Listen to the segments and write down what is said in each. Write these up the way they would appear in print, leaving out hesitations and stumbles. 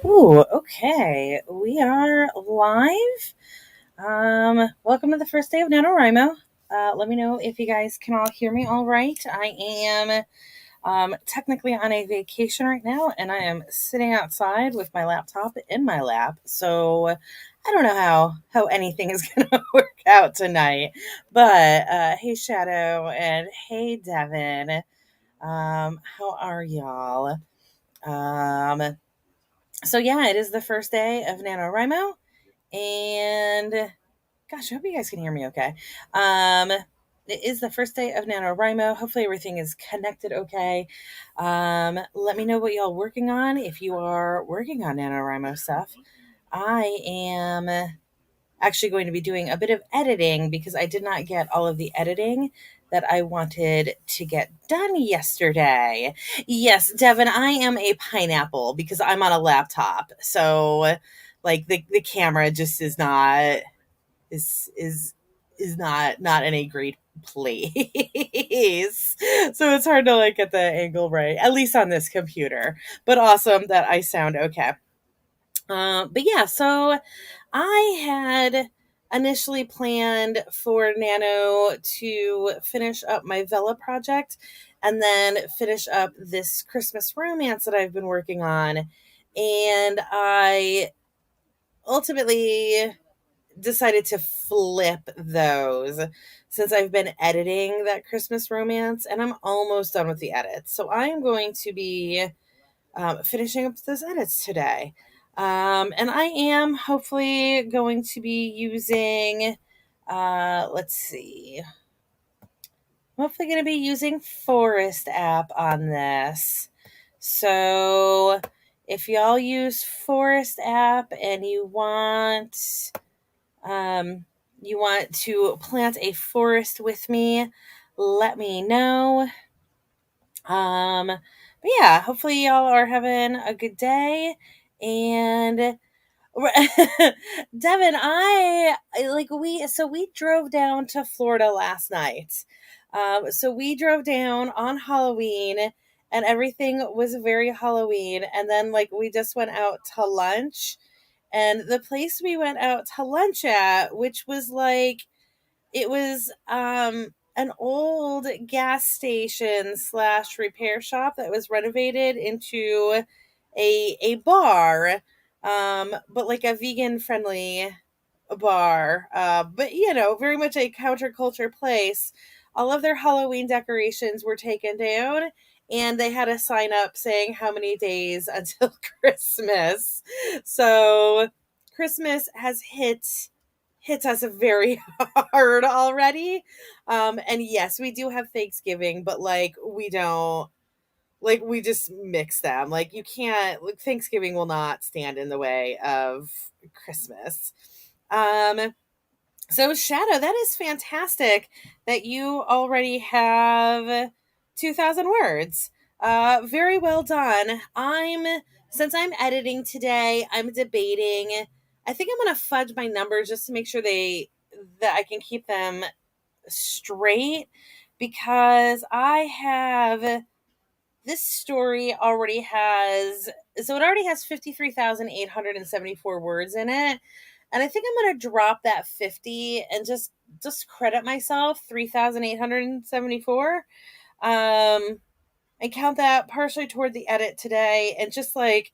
Ooh, okay. We are live. Welcome to the first day of NaNoWRIMO. Let me know if you guys can all hear me all right. I am technically on a vacation right now, and I am sitting outside with my laptop in my lap. So I don't know how anything is going to work out tonight. But hey, Shadow, and hey, Devin. How are y'all? Um, so yeah, it is the first day of NaNoWRIMO, and gosh, I hope you guys can hear me okay. Um, it is the first day of NaNoWRIMO. Hopefully everything is connected okay. Let me know what y'all working on if you are working on NaNoWRIMO stuff. I am actually going to be doing a bit of editing because I did not get all of the editing that I wanted to get done yesterday. Yes, Devin, I am a pineapple because I'm on a laptop. So like the camera just is is not in a great place. So it's hard to like get the angle right, at least on this computer. But awesome that I sound okay. But yeah, so I had initially planned for Nano to finish up my Vela project and then finish up this Christmas romance that I've been working on. And I ultimately decided to flip those since I've been editing that Christmas romance and I'm almost done with the edits. So I'm going to be finishing up those edits today. And I am hopefully going to be using, let's see, I'm hopefully going to be using Forest app on this. So if y'all use Forest app and um, you want to plant a forest with me, let me know. But yeah, hopefully y'all are having a good day. And Devin, we drove down to Florida last night. So we drove down on Halloween and everything was very Halloween. And then like we just went out to lunch, and the place we went out to lunch at, which was like it was an old gas station slash repair shop that was renovated into a bar, but like a vegan friendly bar. But you know, very much a counterculture place. All of their Halloween decorations were taken down, and they had a sign up saying how many days until Christmas. So Christmas has hit us very hard already. And yes, we do have Thanksgiving, but like we don't like we just mix them. Like you can't like Thanksgiving will not stand in the way of Christmas. Um so Shadow, that is fantastic that you already have 2000 words. Very well done. Since I'm editing today, I'm debating. I think I'm going to fudge my numbers just to make sure that I can keep them straight because I have this story already has it already has 53,874 words in it, and I think I'm going to drop that 50 and just credit myself 3,874, and count that partially toward the edit today, and just like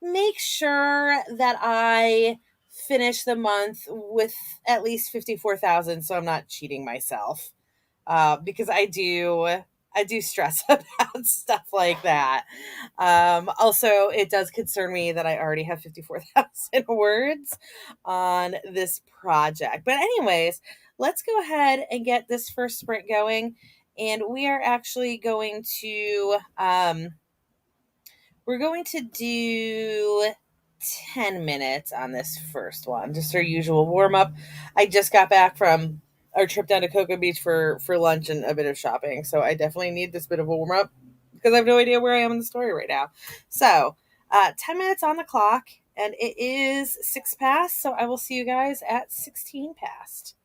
make sure that I finish the month with at least 54,000 so I'm not cheating myself. Because I do stress about stuff like that. Also, it does concern me that I already have 54,000 words on this project. But anyways, let's go ahead and get this first sprint going. And we are actually we're going to do 10 minutes on this first one, just our usual warm up. I just got back from our trip down to Cocoa Beach for lunch and a bit of shopping, so I definitely need this bit of a warm up because I have no idea where I am in the story right now. So, 10 minutes on the clock, and it is 6 past, so I will see you guys at 16 past.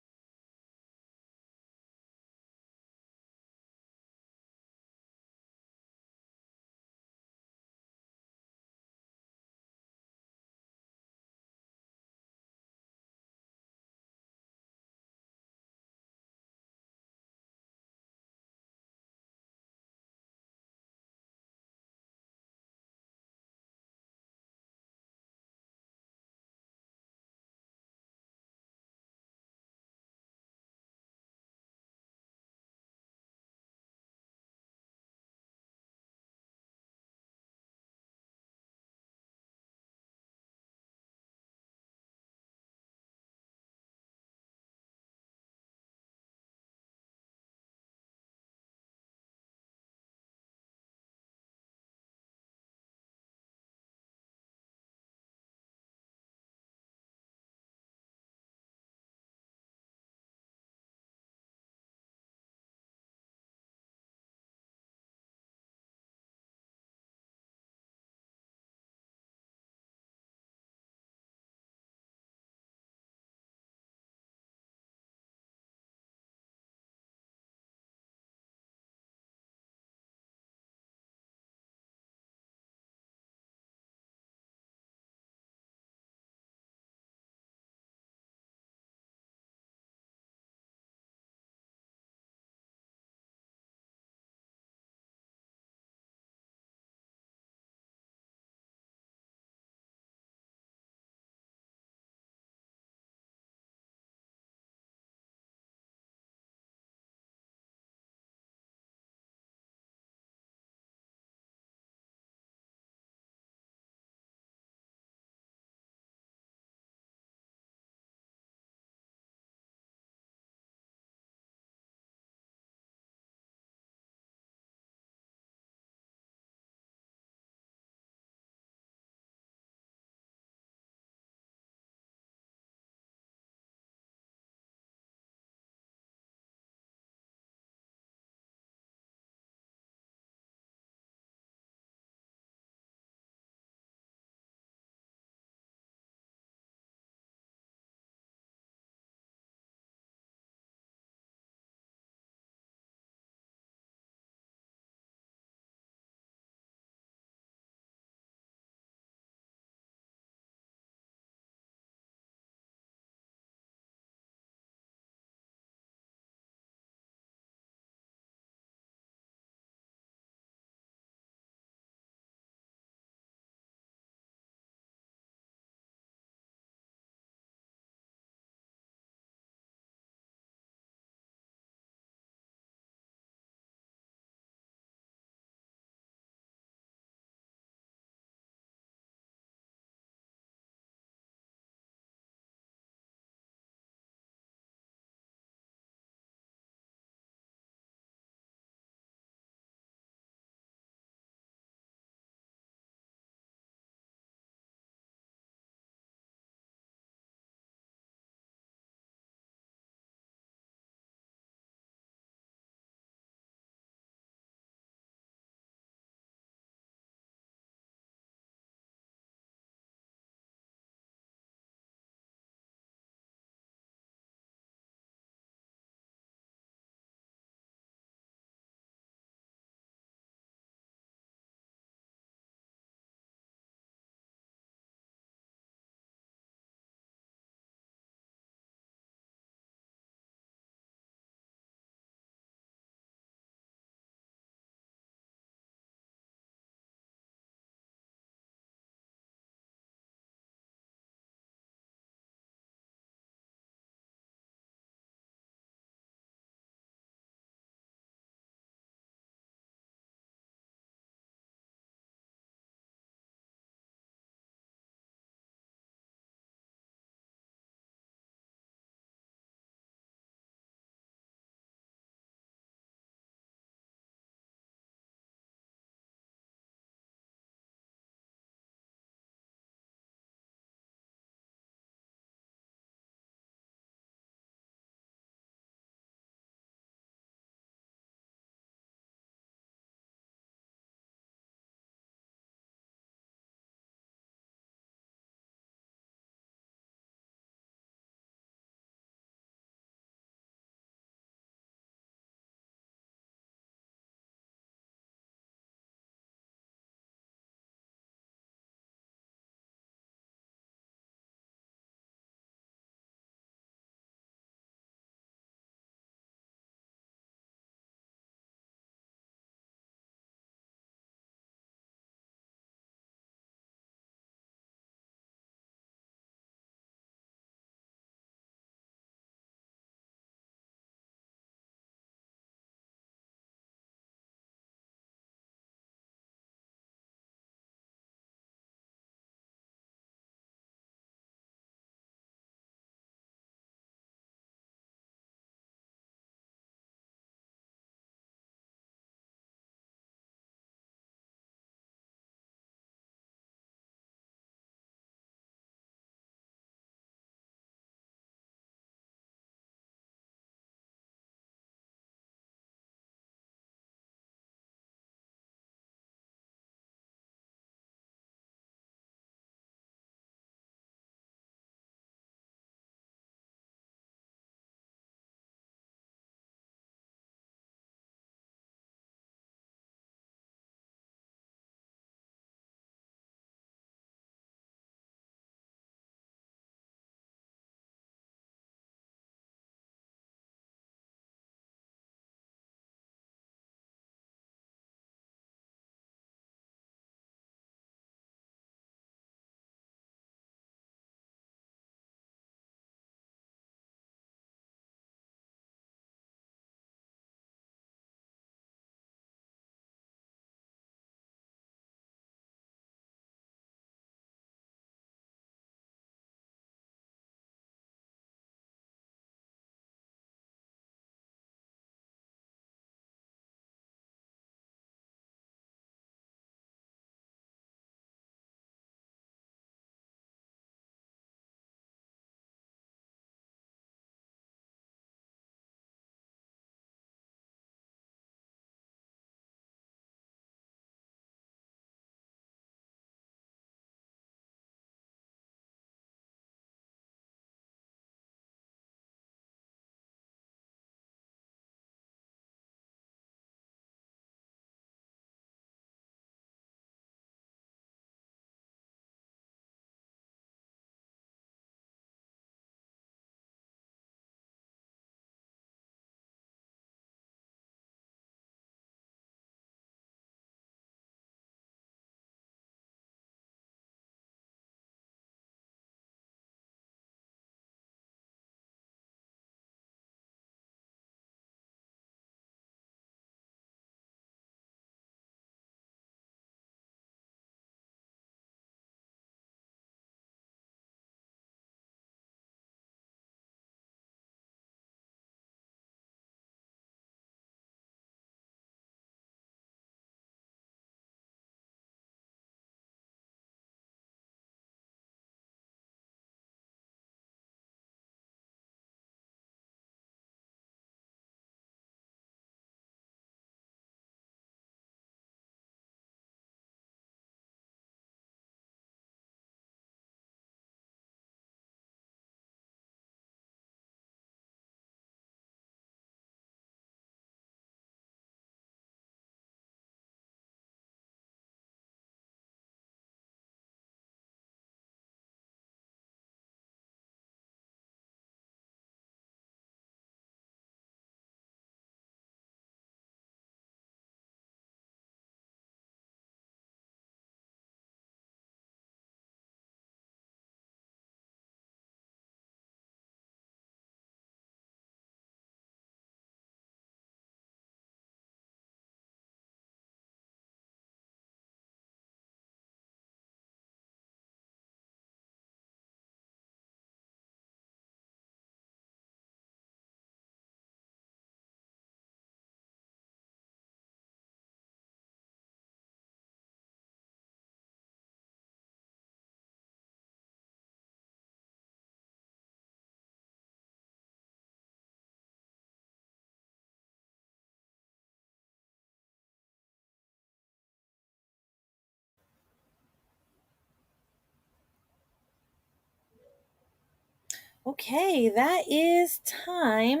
Okay, that is time.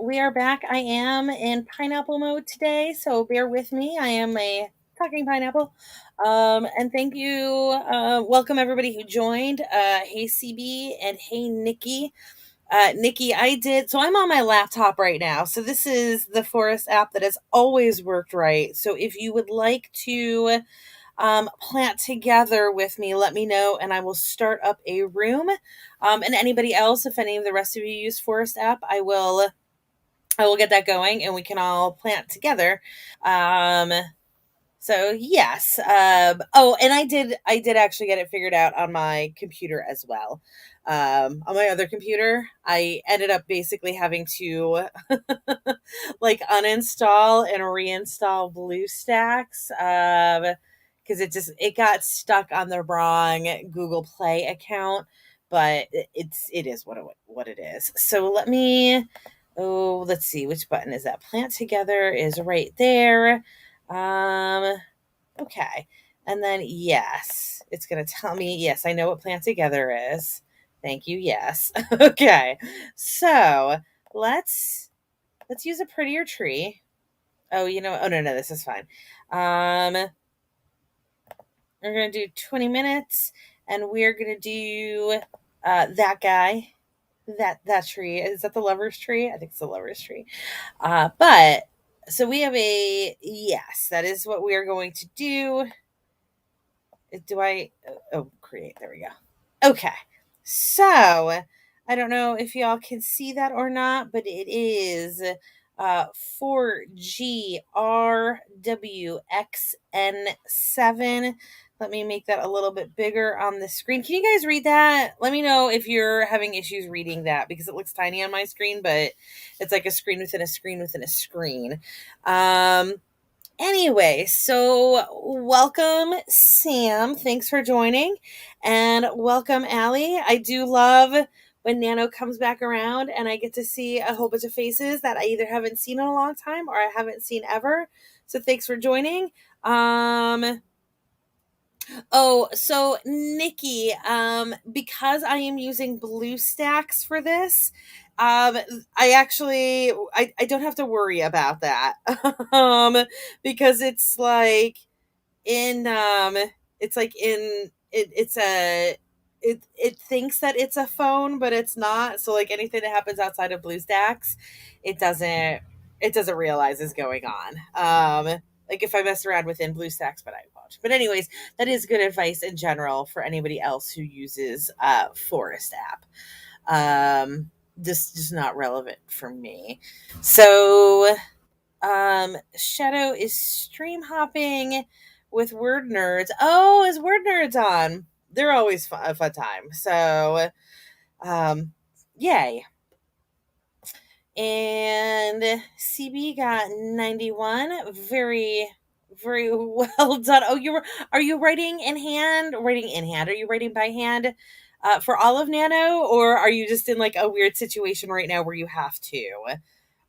We are back. I am in pineapple mode today, so bear with me. I am a talking pineapple. And thank you. Welcome everybody who joined. Hey CB and hey Nikki. Nikki, so I'm on my laptop right now. So this is the Forest app that has always worked right. So if you would like to plant together with me, let me know and I will start up a room. And anybody else, if any of the rest of you use Forest app, I will get that going and we can all plant together. Um, so yes. Oh, and I did actually get it figured out on my computer as well. On my other computer, I ended up basically having to like uninstall and reinstall BlueStacks. Because it got stuck on the wrong Google Play account, but it is what it is. So let's see, which button is that? Plant together is right there. Um, okay. And then, yes, it's going to tell me, yes, I know what plant together is. Thank you. Yes. Okay. So let's use a prettier tree. Oh, oh, no, this is fine. We're going to do 20 minutes and we're going to do, that guy, that tree. Is that the lover's tree? I think it's the lover's tree. But so we have yes, that is what we are going to do. Create, there we go. Okay. So I don't know if y'all can see that or not, but it is 4GRWXN7. Let me make that a little bit bigger on the screen. Can you guys read that? Let me know if you're having issues reading that because it looks tiny on my screen, but it's like a screen within a screen within a screen. Anyway, so welcome, Sam. Thanks for joining. And welcome, Allie. I do love when Nano comes back around and I get to see a whole bunch of faces that I either haven't seen in a long time or I haven't seen ever. So thanks for joining. Oh, so Nikki, because I am using BlueStacks for this, I don't have to worry about that. Because in it's like in it thinks that it's a phone, but it's not. So like anything that happens outside of BlueStacks, it doesn't realize is going on. Like if I mess around within BlueStacks, but I won't. But anyways, that is good advice in general for anybody else who uses Forest app. This is not relevant for me. So Shadow is stream hopping with Word Nerds. Oh, is Word Nerds on? They're always a fun time. So, yay. And CB got 91. Very, very well done. Oh, are you writing in hand? Writing in hand. Are you writing by hand for all of Nano? Or are you just in like a weird situation right now where you have to?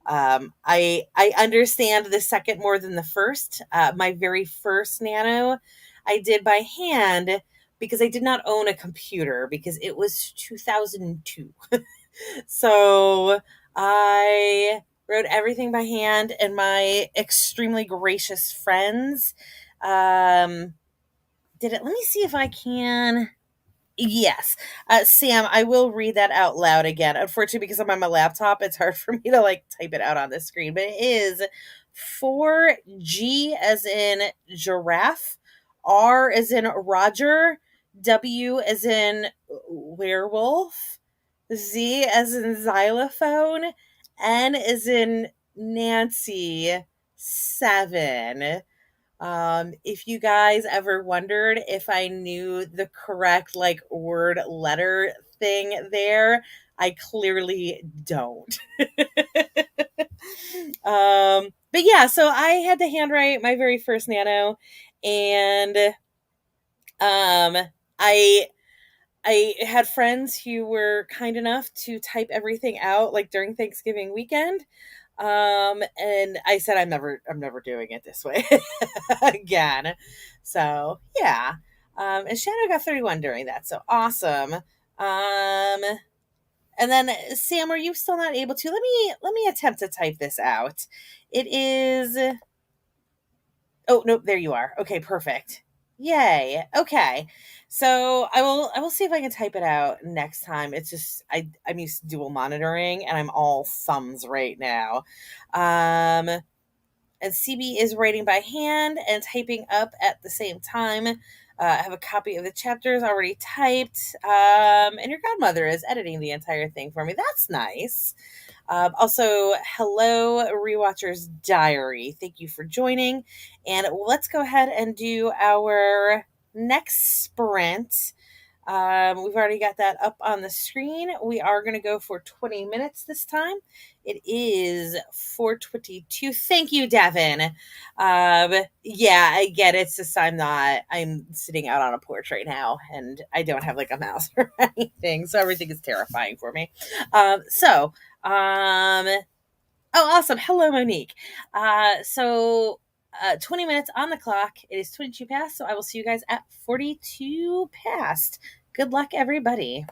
I understand the second more than the first. My very first Nano, I did by hand because I did not own a computer because it was 2002. So I wrote everything by hand, and my extremely gracious friends did it. Let me see if I can. Yes. Sam, I will read that out loud again. Unfortunately, because I'm on my laptop, it's hard for me to like type it out on the screen. But it is 4G as in giraffe, R as in Roger, W as in werewolf, Z as in xylophone, N as in Nancy, 7. If you guys ever wondered if I knew the correct like word letter thing there, I clearly don't. But yeah, so I had to handwrite my very first Nano, and I I had friends who were kind enough to type everything out like during Thanksgiving weekend. And I said I'm never doing it this way again. So yeah. And Shadow got 31 during that. So awesome. And then Sam, are you still not able to? Let me attempt to type this out. It is. Oh, nope, there you are. Okay, perfect. Yay. Okay. So I will see if I can type it out next time. It's just I'm used to dual monitoring and I'm all thumbs right now. And CB is writing by hand and typing up at the same time. I have a copy of the chapters already typed. And your godmother is editing the entire thing for me. That's nice. Also, hello, Rewatcher's Diary. Thank you for joining. And let's go ahead and do our next sprint. We've already got that up on the screen. We are going to go for 20 minutes this time. It is 4:22. Thank you, Devin. Yeah, I get it. It's just I'm sitting out on a porch right now and I don't have like a mouse or anything. So everything is terrifying for me. Um, oh, awesome. Hello, Monique. 20 minutes on the clock. It is 22 past, so I will see you guys at 42 past. Good luck, everybody.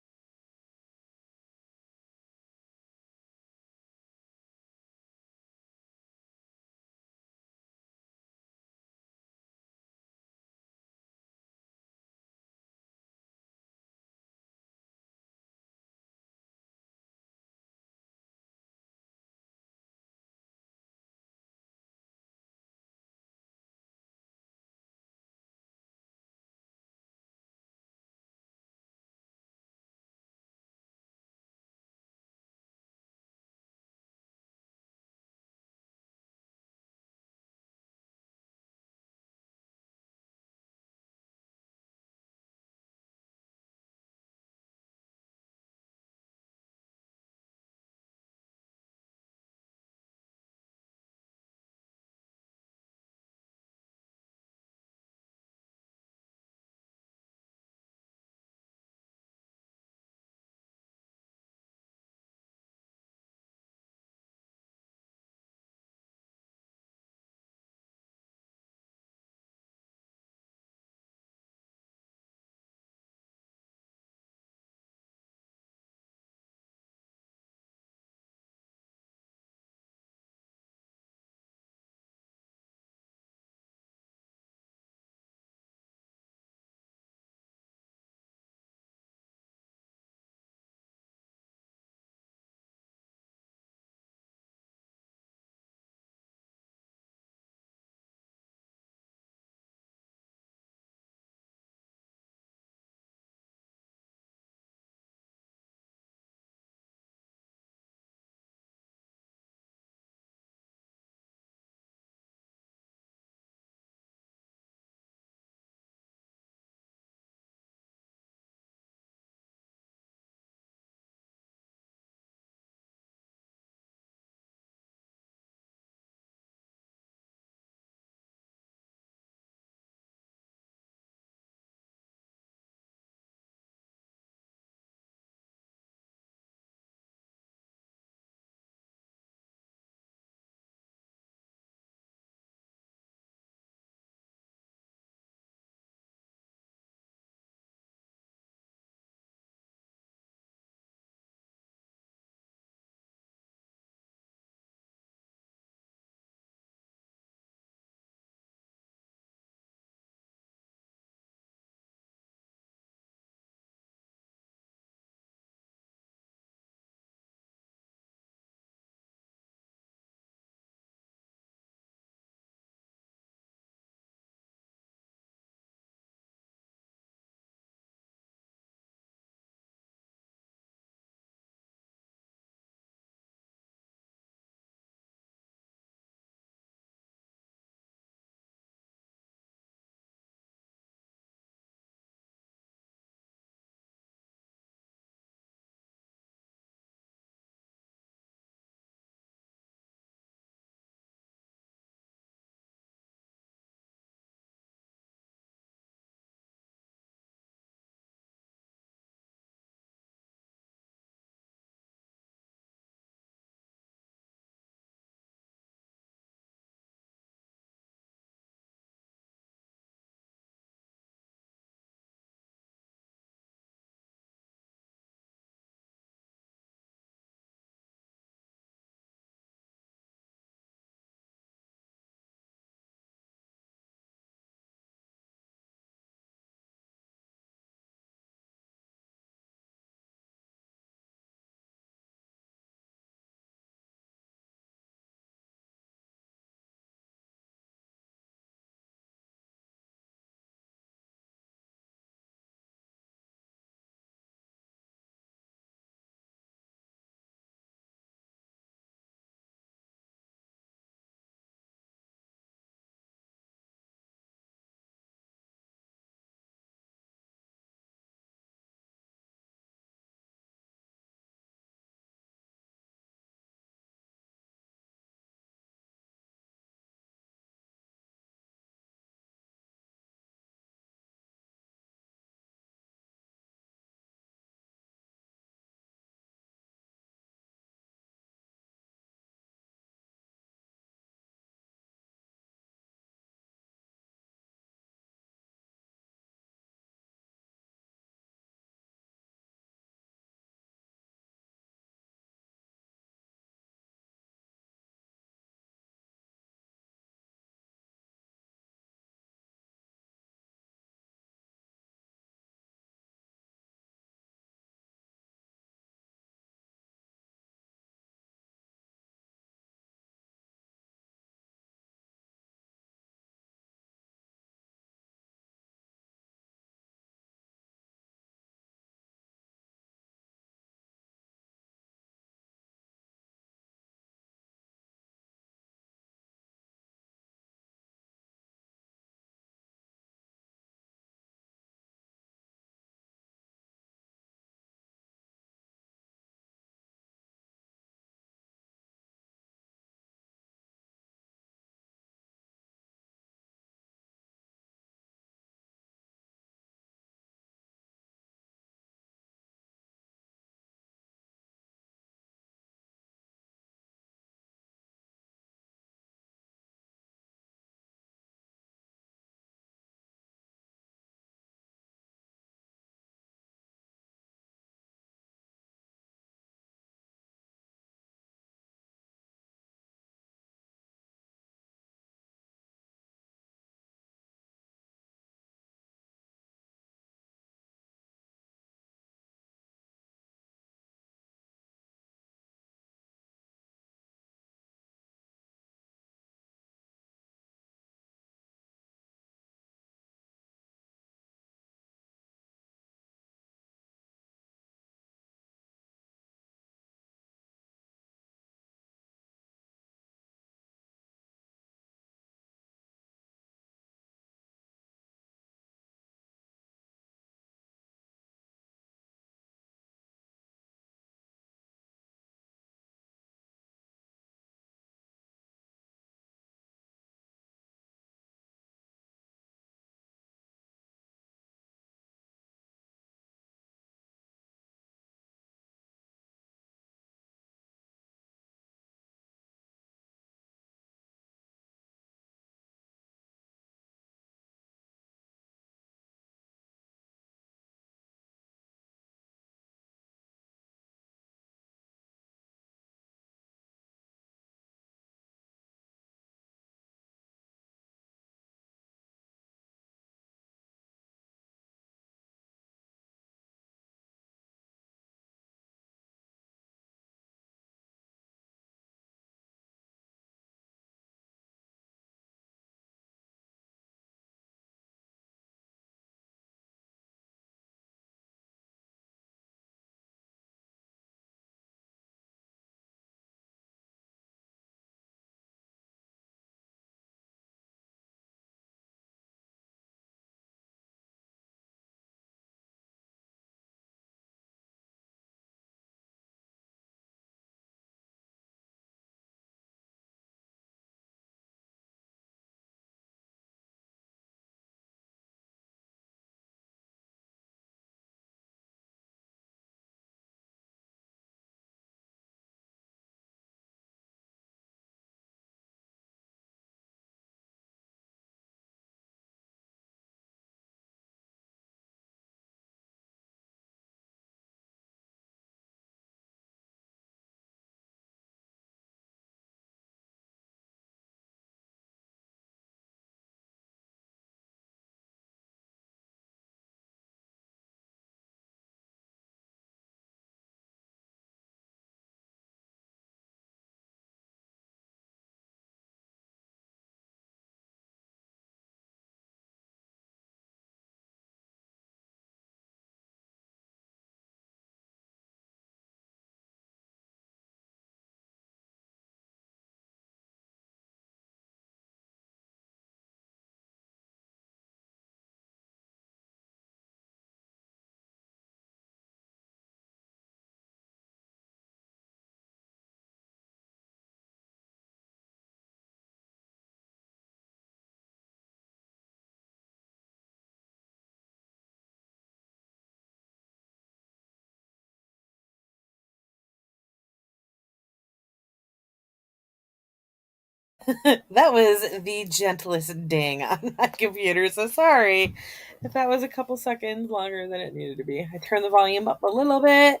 That was the gentlest ding on my computer, so sorry if that was a couple seconds longer than it needed to be. I turned the volume up a little bit.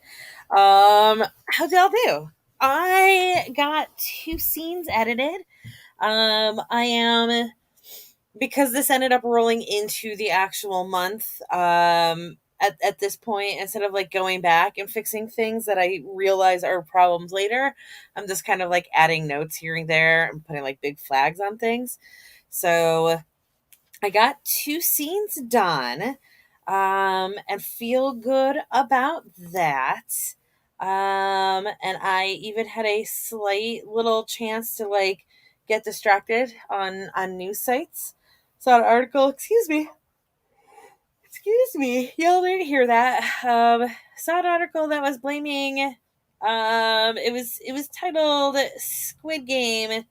How'd y'all do? I got two scenes edited. I am, because this ended up rolling into the actual month. At this point, instead of like going back and fixing things that I realize are problems later, I'm just kind of like adding notes here and there and putting like big flags on things. So I got two scenes done, and feel good about that. And I even had a slight little chance to like get distracted on news sites. Saw an article. Excuse me. Y'all didn't hear that. Saw an article that was blaming. It was titled "Squid Game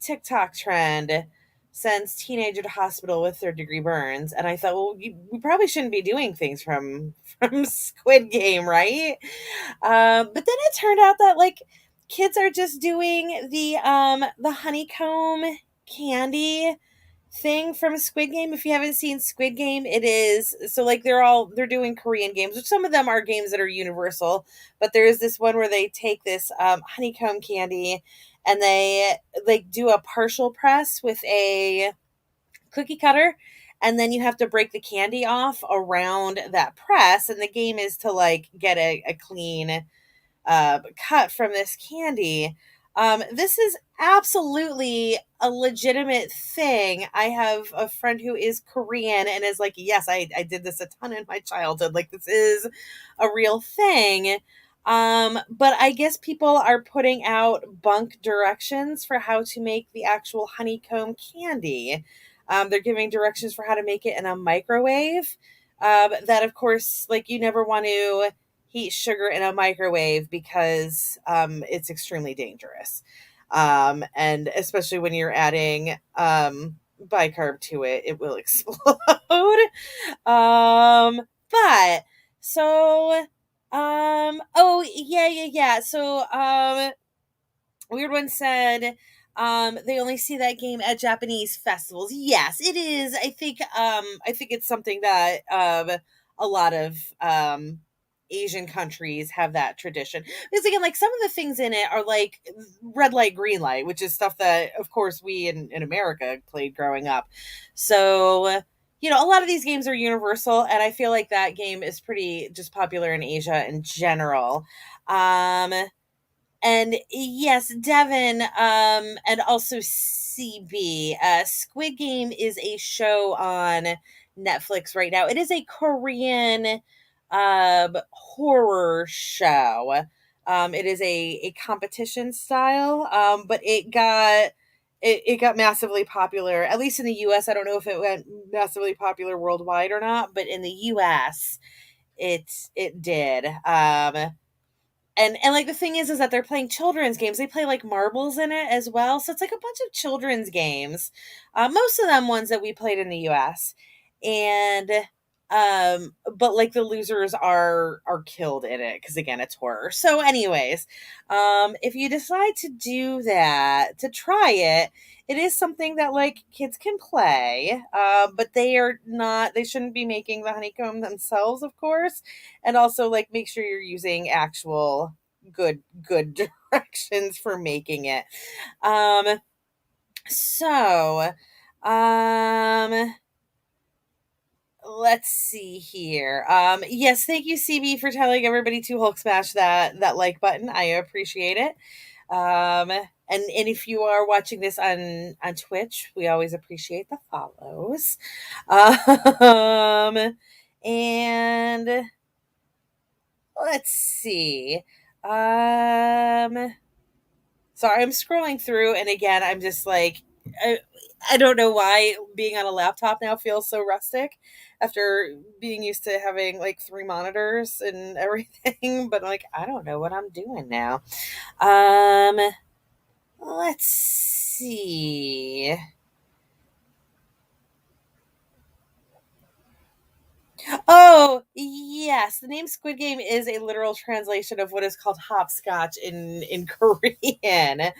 TikTok trend sends teenager to hospital with third-degree burns," and I thought, well, we probably shouldn't be doing things from Squid Game, right? But then it turned out that like kids are just doing the honeycomb candy thing from Squid Game. If you haven't seen Squid Game, it is so like they're doing Korean games, which some of them are games that are universal, but there is this one where they take this honeycomb candy and they like do a partial press with a cookie cutter, and then you have to break the candy off around that press, and the game is to like get a clean cut from this candy. This is absolutely a legitimate thing. I have a friend who is Korean and is like, yes, I did this a ton in my childhood. Like, this is a real thing. But I guess people are putting out bunk directions for how to make the actual honeycomb candy. They're giving directions for how to make it in a microwave. That, of course, like you never want to heat sugar in a microwave because it's extremely dangerous. And especially when you're adding bicarb to it, it will explode. But so, oh, yeah. So, Weird One said they only see that game at Japanese festivals. Yes, it is. I think it's something that a lot of Asian countries have that tradition. Because again, like some of the things in it are like red light, green light, which is stuff that of course we in America played growing up. So a lot of these games are universal, and I feel like that game is pretty just popular in Asia in general. Um and yes, Devin, and also CB. Squid Game is a show on Netflix right now. It is a Korean horror show. It is a competition style, but it got massively popular, at least in the US. I don't know if it went massively popular worldwide or not, but in the US it did. And like the thing is that they're playing children's games. They play like marbles in it as well, so it's like a bunch of children's games. Most of them ones that we played in the US. And but like the losers are killed in it because again it's horror. So anyways, if you decide to do that, to try it, it is something that like kids can play, but they shouldn't be making the honeycomb themselves, of course. And also like make sure you're using actual good directions for making it. um so um let's see here. Yes, thank you, CB, for telling everybody to Hulk smash that like button. I appreciate it. And if you are watching this on Twitch, we always appreciate the follows. And let's see. Um, Sorry, I'm scrolling through, and again, I'm just like, I, I don't know why being on a laptop now feels so rustic after being used to having like three monitors and everything. But like, I don't know what I'm doing now. Um, let's see. Oh, yes. The name Squid Game is a literal translation of what is called hopscotch in Korean. It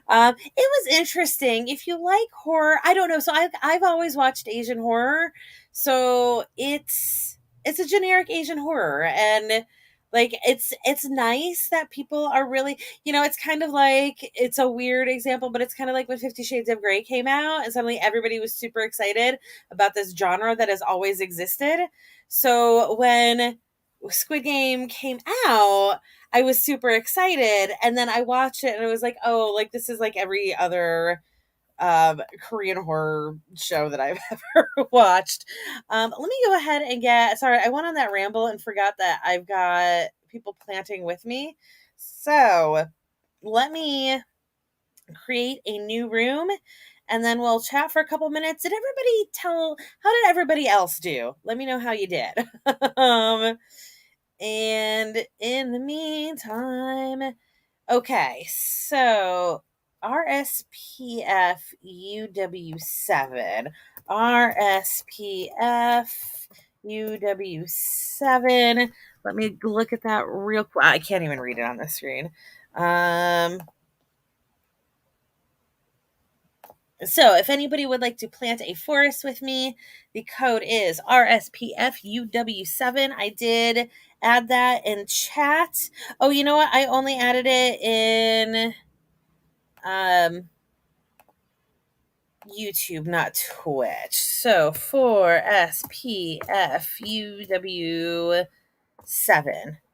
was interesting. If you like horror, I don't know. So I've always watched Asian horror, so it's a generic Asian horror, and like it's nice that people are really, it's kind of like, it's a weird example, but it's kind of like when 50 Shades of Grey came out and suddenly everybody was super excited about this genre that has always existed. So when Squid Game came out, I was super excited, and then I watched it and it was like, oh, like this is like every other Korean horror show that I've ever watched. Let me go ahead and sorry, I went on that ramble and forgot that I've got people planting with me. So let me create a new room and then we'll chat for a couple minutes. How did everybody else do? Let me know how you did. um, and in the meantime, okay, so RSPF UW7. RSPF UW7. Let me look at that real quick. I can't even read it on the screen. So, if anybody would like to plant a forest with me, the code is RSPFUW7. I did add that in chat. Oh, you know what? I only added it in YouTube, not Twitch. So, for SPFUW7.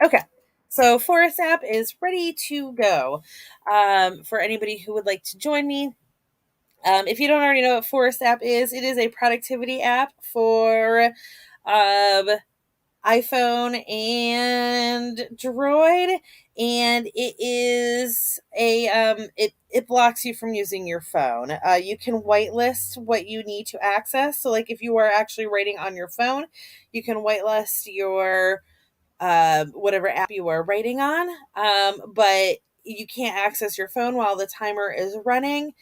Okay. So, Forest app is ready to go. For anybody who would like to join me, if you don't already know what Forest app is, it is a productivity app for um, iPhone and Droid, and it is it blocks you from using your phone. You can whitelist what you need to access. So, like if you are actually writing on your phone, you can whitelist your whatever app you are writing on, but you can't access your phone while the timer is running.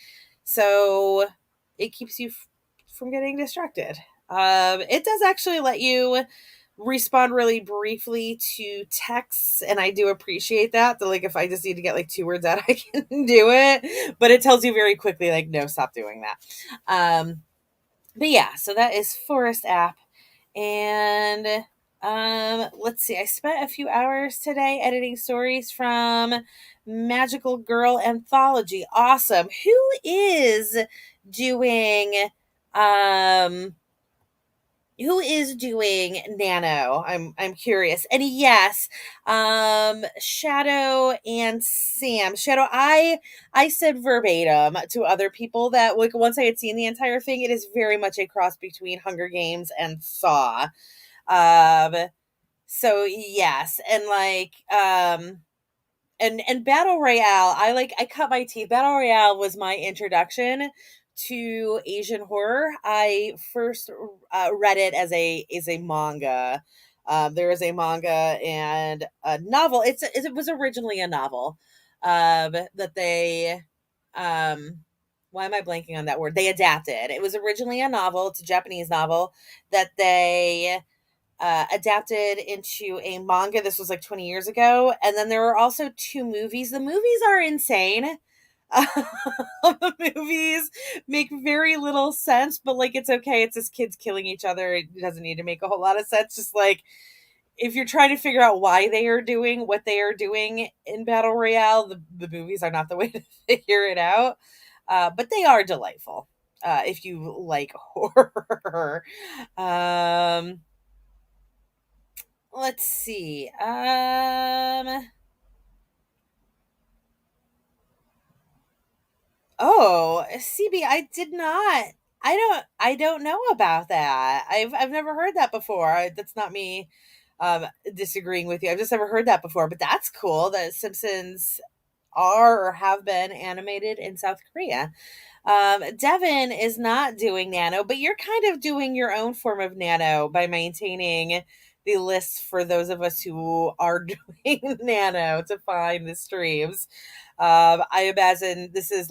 So it keeps you from getting distracted. It does actually let you respond really briefly to texts, and I do appreciate that. Like if I just need to get like 2 words out, I can do it. But it tells you very quickly, like, no, stop doing that. But yeah, so that is Forest app. And let's see, I spent a few hours today editing stories from Magical Girl Anthology. Awesome. Doing um who is doing Nano? I'm curious. And yes, Shadow and Sam. Shadow, I said verbatim to other people that like once I had seen the entire thing, it is very much a cross between Hunger Games and Saw. Um so yes, and like and Battle Royale, I cut my teeth. Battle Royale was my introduction to Asian horror. I first read it as a manga. There is a manga and a novel. It was originally a novel that they why am I blanking on that word? They adapted. It was originally a novel. It's a Japanese novel that they adapted into a manga. This was like 20 years ago. And then there were also 2 movies. The movies are insane. The movies make very little sense, but like it's okay. It's just kids killing each other. It doesn't need to make a whole lot of sense. Just like if you're trying to figure out why they are doing what they are doing in Battle Royale, the movies are not the way to figure it out. But they are delightful if you like horror. Um, let's see. Oh, CB, I did not. I don't know about that. I've never heard that before. That's not me disagreeing with you. I've just never heard that before, but that's cool that Simpsons are or have been animated in South Korea. Devin is not doing Nano, but you're kind of doing your own form of Nano by maintaining the lists for those of us who are doing Nano to find the streams. I imagine this is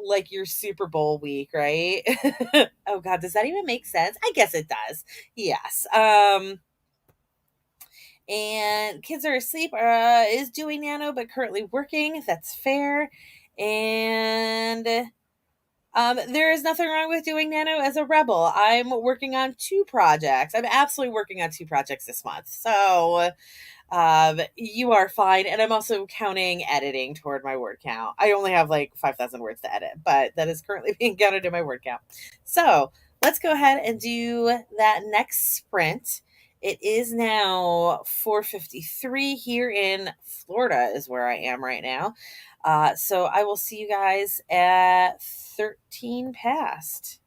like your Super Bowl week, right? Oh God, does that even make sense? I guess it does. Yes. And kids are asleep. Is doing nano, but currently working. That's fair. And there is nothing wrong with doing nano as a rebel. I'm working on 2 projects. I'm absolutely working on 2 projects this month. So you are fine. And I'm also counting editing toward my word count. I only have like 5,000 words to edit, but that is currently being counted in my word count. So let's go ahead and do that next sprint. It is now 4:53 here in Florida is where I am right now. So I will see you guys at 13 past.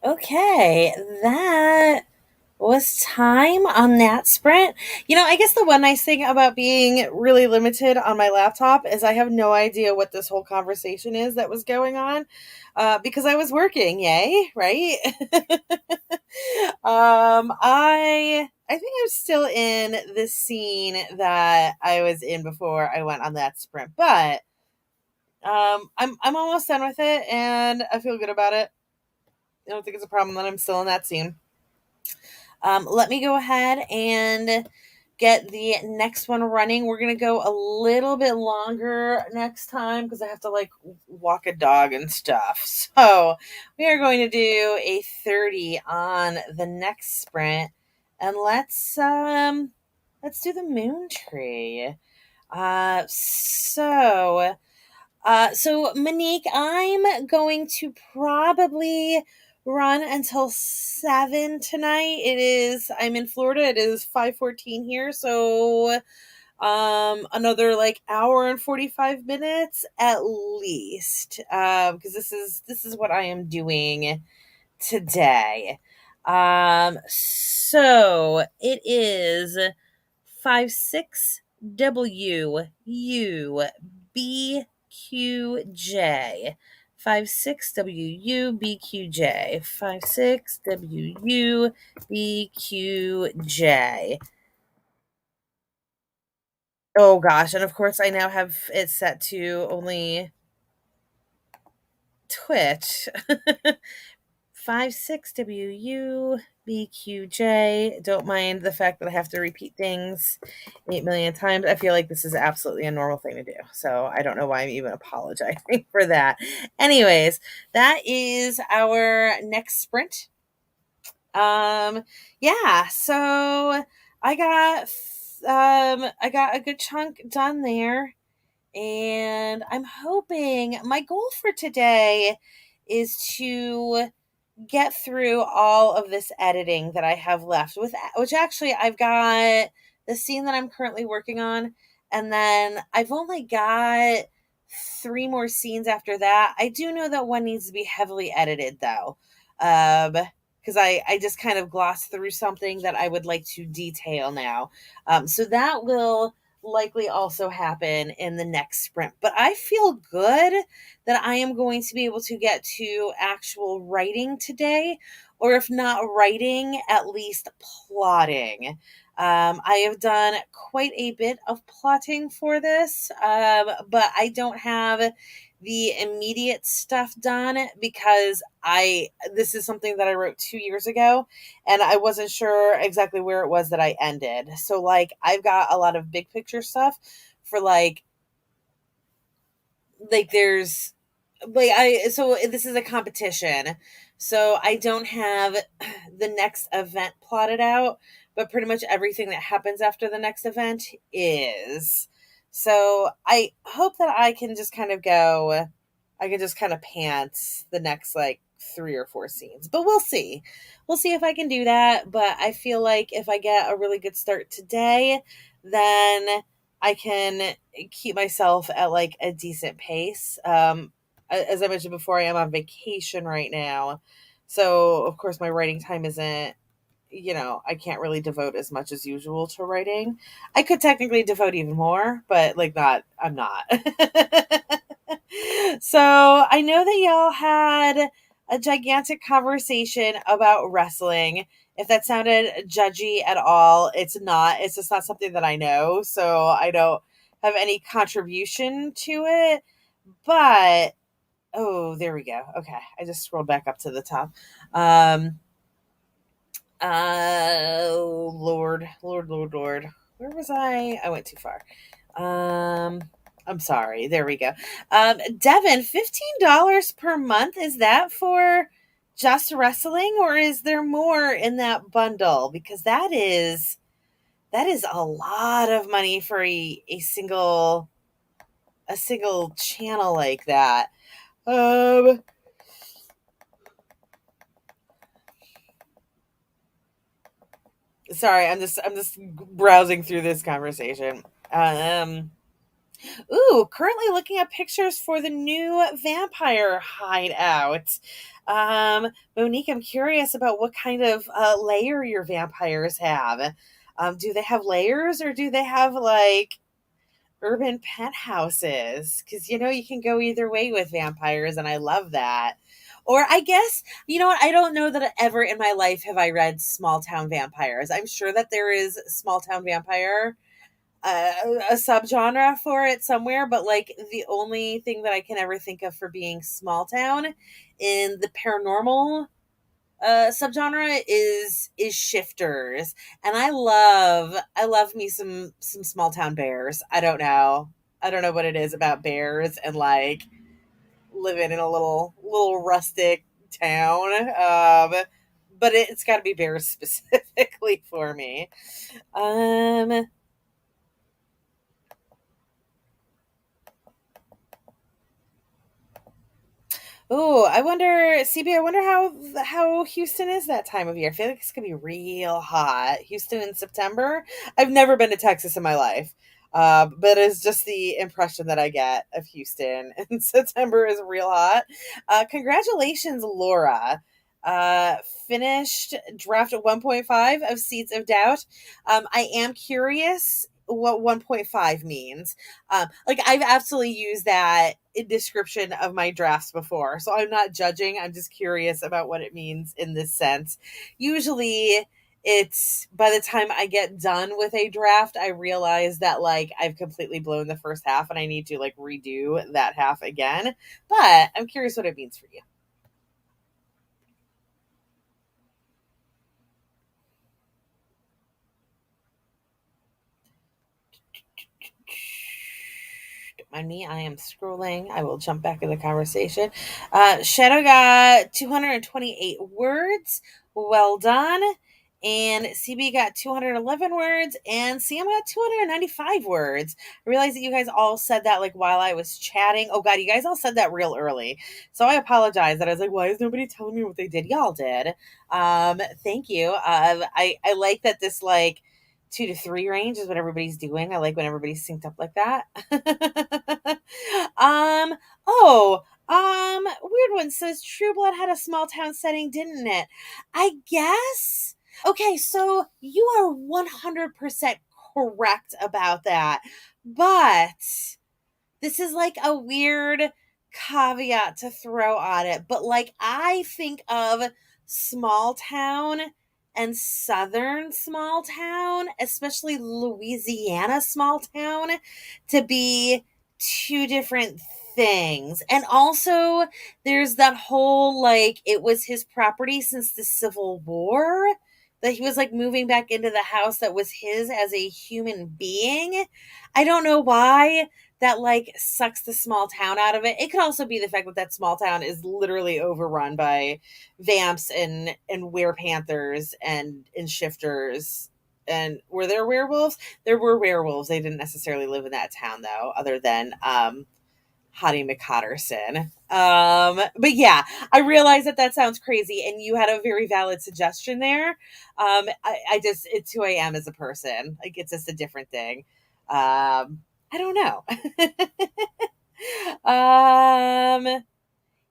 Okay, that was time on that sprint. I guess the one nice thing about being really limited on my laptop is I have no idea what this whole conversation is that was going on, because I was working. Yay, right? I think I'm still in the scene that I was in before I went on that sprint, but I'm almost done with it, and I feel good about it. I don't think it's a problem that I'm still in that scene. Let me go ahead and get the next one running. We're going to go a little bit longer next time because I have to like walk a dog and stuff. So we are going to do a 30 on the next sprint, and let's do the moon tree. So Monique, I'm going to probably run until 7 tonight. I'm in Florida. It is 5:14 here, so another like hour and 45 minutes at least. Because this is what I am doing today. So it is 56WUBQJ. 56WUBQJ. 56WUBQJ. Oh gosh, and of course I now have it set to only Twitch. 56WUBQJ. Don't mind the fact that I have to repeat things 8 million times. I feel like this is absolutely a normal thing to do. So I don't know why I'm even apologizing for that. Anyways, that is our next sprint. Yeah, so I got I got a good chunk done there, and I'm hoping my goal for today is to get through all of this editing that I have left, with which actually I've got the scene that I'm currently working on, and then I've only got 3 more scenes after that. I do know that one needs to be heavily edited though, because I just kind of glossed through something that I would like to detail now. So that will likely also happen in the next sprint. But I feel good that I am going to be able to get to actual writing today, or if not writing, at least plotting. I have done quite a bit of plotting for this, but I don't have the immediate stuff done because this is something that I wrote 2 years ago, and I wasn't sure exactly where it was that I ended. So like I've got a lot of big picture stuff for like there's like I so this is a competition. So I don't have the next event plotted out, but pretty much everything that happens after the next event is. So I hope that I can just kind of pants the next like 3 or 4 scenes. But we'll see. We'll see if I can do that, but I feel like if I get a really good start today, then I can keep myself at like a decent pace. As I mentioned before, I am on vacation right now. So, of course, my writing time isn't, I can't really devote as much as usual to writing. I could technically devote even more, but I'm not. So, I know that y'all had a gigantic conversation about wrestling. If that sounded judgy at all, it's not. It's just not something that I know. So, I don't have any contribution to it. But oh, there we go. Okay. I just scrolled back up to the top. Oh, Lord, Lord, Lord, Lord. Where was I? I went too far. I'm sorry. There we go. Devin, $15 per month. Is that for just wrestling, or is there more in that bundle? Because that is a lot of money for a single channel like that. Um, Sorry, I'm just browsing through this conversation. Um, Ooh, currently looking at pictures for the new vampire hideout. Monique, I'm curious about what kind of layer your vampires have. Do they have layers or do they have like urban penthouses? Because you can go either way with vampires, and I love that. Or I guess, you know what? I don't know that ever in my life have I read Small Town Vampires. I'm sure that there is Small Town Vampire, uh, a subgenre for it somewhere, but like the only thing that I can ever think of for being small town in the paranormal subgenre is shifters. And I love me some small town bears. I don't know what it is about bears and like living in a little rustic town. But it's got to be bears specifically for me. um Oh, I wonder, CB. I wonder how Houston is that time of year. I feel like it's gonna be real hot. Houston in September. I've never been to Texas in my life, but it's just the impression that I get of Houston in September is real hot. Congratulations, Laura. Uh, Finished draft at 1.5 of Seeds of Doubt. I am curious what 1.5 means. Like I've absolutely used that description of my drafts before, so I'm not judging. I'm just curious about what it means in this sense. Usually, it's by the time I get done with a draft, I realize that like I've completely blown the first half and I need to like redo that half again. But I'm curious what it means for you. Don't mind me, I am scrolling. I will jump back in the conversation. Shadow got 228 words. Well done. And CB got 211 words, and Sam got 295 words. I realized that you guys all said that like while I was chatting. Oh god, you guys all said that real early. So I apologize that I was like, why is nobody telling me what they did? Y'all did. Thank you. I like that this like 2 to 3 range is what everybody's doing. I like when everybody's synced up like that. um, oh, Weird One says True Blood had a small town setting, didn't it? I guess. Okay, so you are 100% correct about that. But this is like a weird caveat to throw on it, but like I think of small town and southern small town, especially Louisiana small town, to be two different things. And also, there's that whole like it was his property since the Civil War. That he was like moving back into the house that was his as a human being. I don't know why that like sucks the small town out of it. It could also be the fact that that small town is literally overrun by vamps and werepanthers and shifters. And were there werewolves? There were werewolves. They didn't necessarily live in that town though, other than Hottie McCotterson. But yeah, I realize that that sounds crazy, and you had a very valid suggestion there. I just it's who I am as a person. Like it's just a different thing. I don't know. um,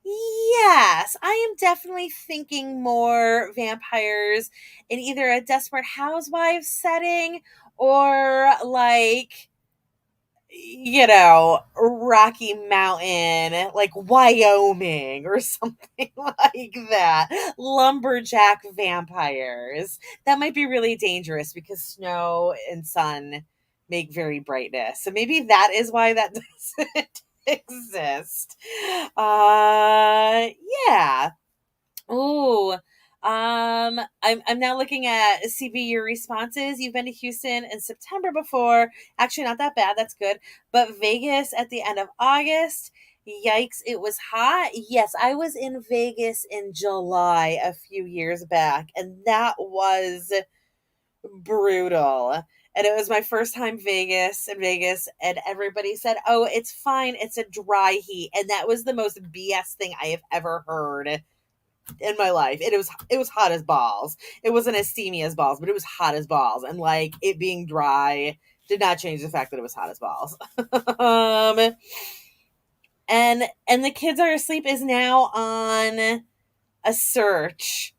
yes, I am definitely thinking more vampires in either a Desperate Housewives setting or like Rocky Mountain, like Wyoming or something like that. Lumberjack vampires. That might be really dangerous because snow and sun make very brightness. So maybe that is why that doesn't exist. Uh yeah. Oh, I'm now looking at CB your responses. You've been to Houston in September before. Actually, not that bad. That's good. But Vegas at the end of August. Yikes, it was hot. Yes, I was in Vegas in July a few years back, and that was brutal. And it was my first time Vegas, and everybody said, "Oh, it's fine. It's a dry heat." And that was the most BS thing I have ever heard in my life. It was hot as balls. It wasn't as steamy as balls, but it was hot as balls. And like it being dry did not change the fact that it was hot as balls. um, and the kids are asleep is now on a search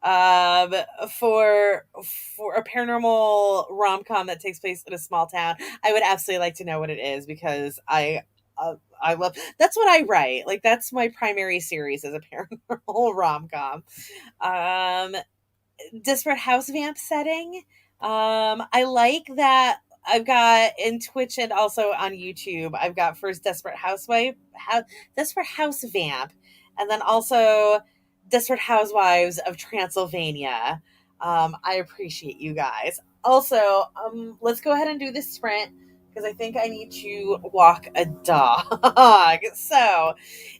um for for a paranormal rom-com that takes place in a small town. I would absolutely like to know what it is, because I love, that's what I write. Like, that's my primary series, is a paranormal rom-com. Um Disparate House vamp setting. I like that I've got in Twitch and also on YouTube. I've got first Desperate House Vamp, and then also Desperate Housewives of Transylvania. I appreciate you guys. Also, let's go ahead and do this sprint, because I think I need to walk a dog. So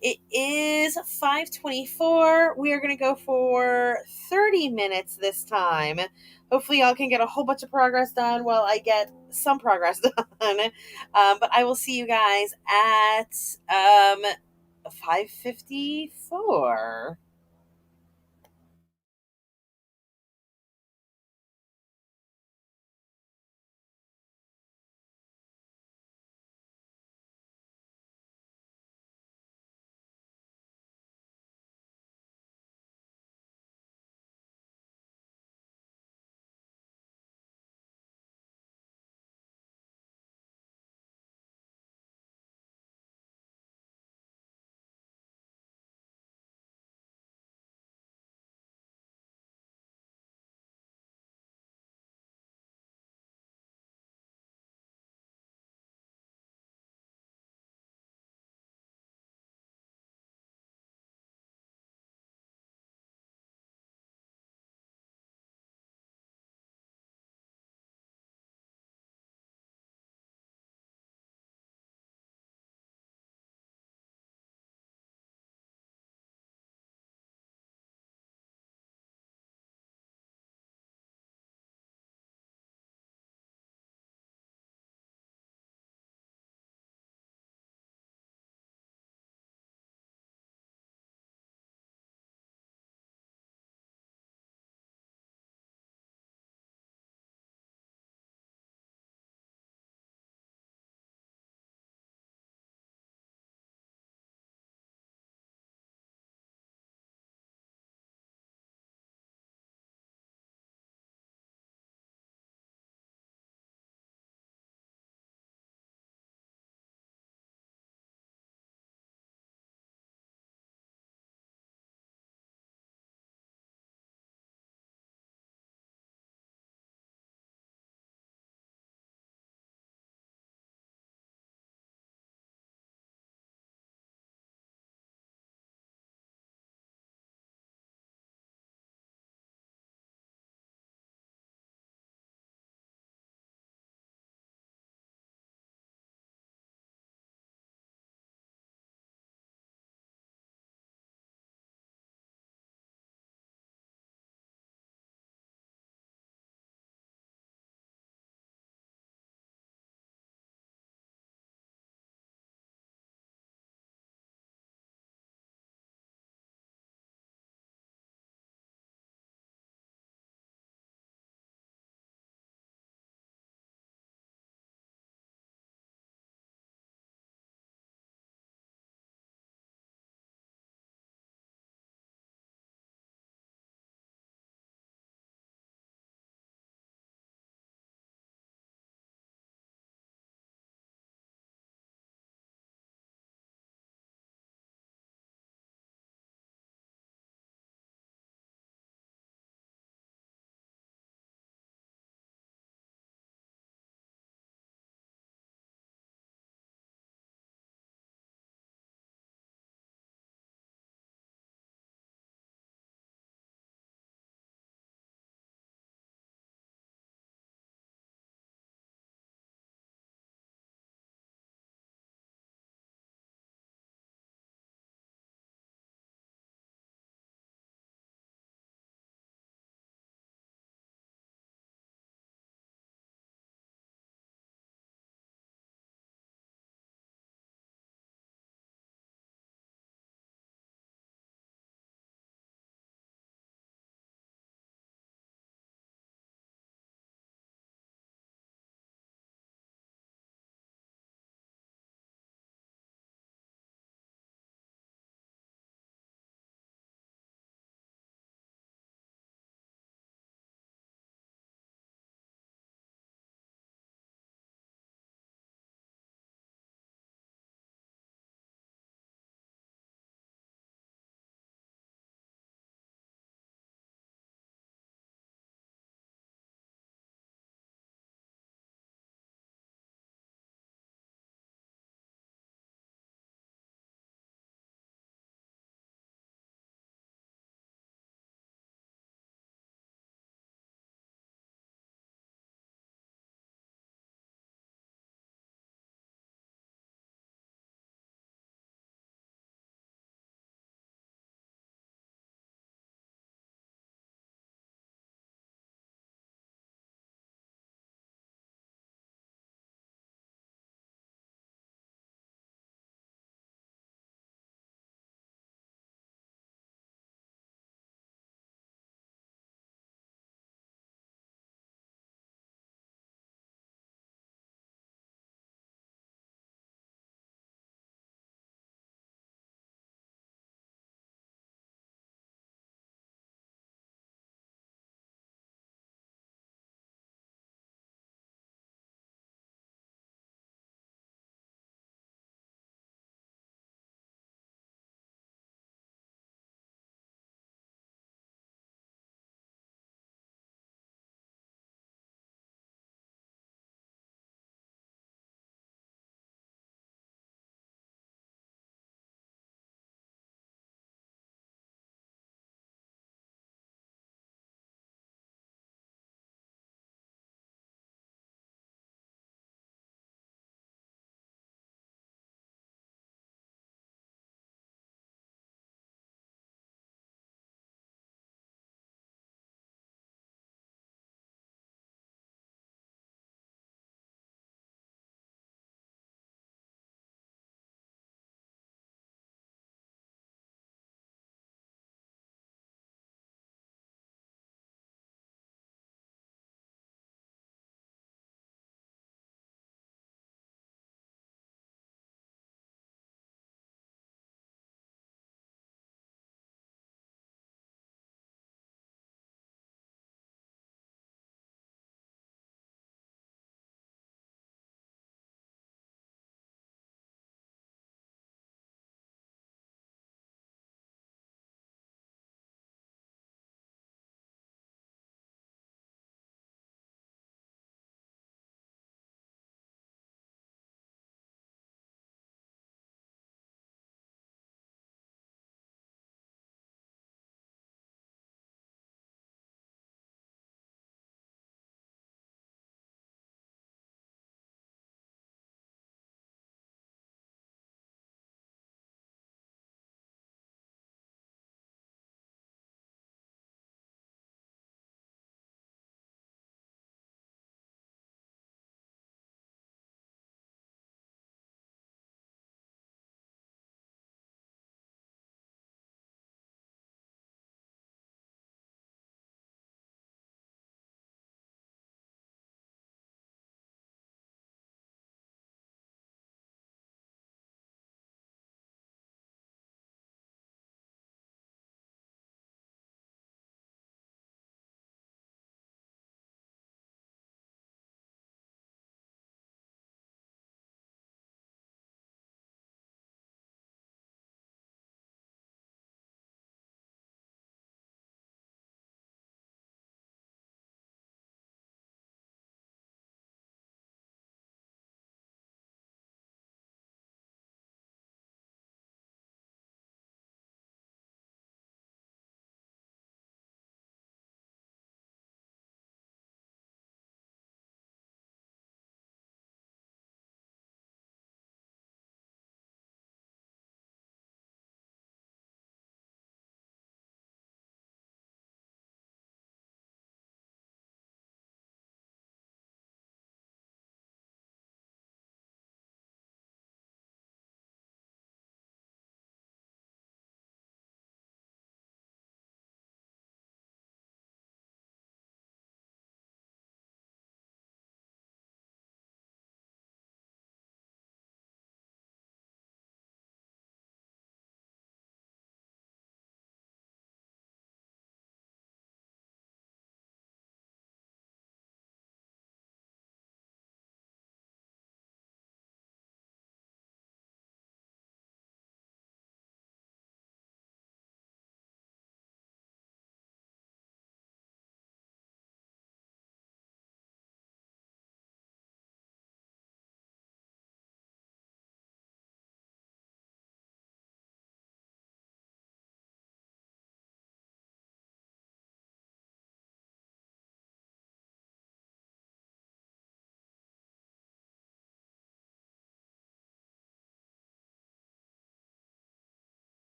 it is 5:24. We are going to go for 30 minutes this time. Hopefully, y'all can get a whole bunch of progress done while I get some progress done. But I will see you guys at 5:54.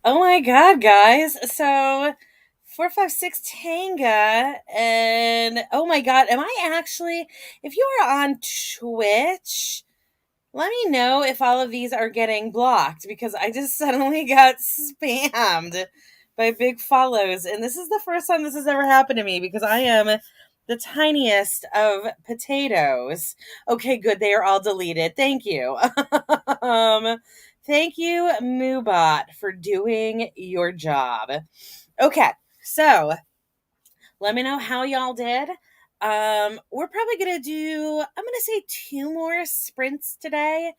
Oh my god, guys. So 456 Tanga, and oh my god, am I actually, if you are on Twitch, let me know if all of these are getting blocked because I just suddenly got spammed by big follows. And this is the first time this has ever happened to me because I am the tiniest of potatoes. Okay, good. They are all deleted. Thank you. um, Thank you, Moobot, for doing your job. Okay, so let me know how y'all did. We're probably gonna do, I'm gonna say two more sprints today,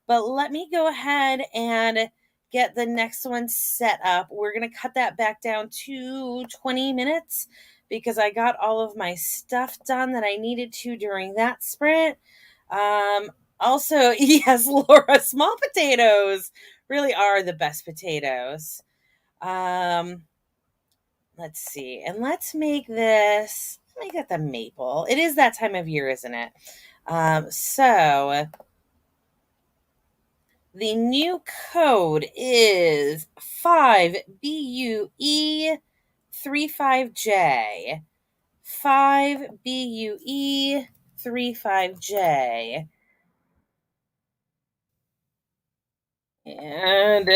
but let me go ahead and get the next one set up. We're gonna cut that back down to 20 minutes because I got all of my stuff done that I needed to during that sprint. Also, yes, Laura, small potatoes really are the best potatoes. Um, let's see. And let's make this, make that the maple. It is that time of year, isn't it? So the new code is 5BUE35J. 5BUE35J. And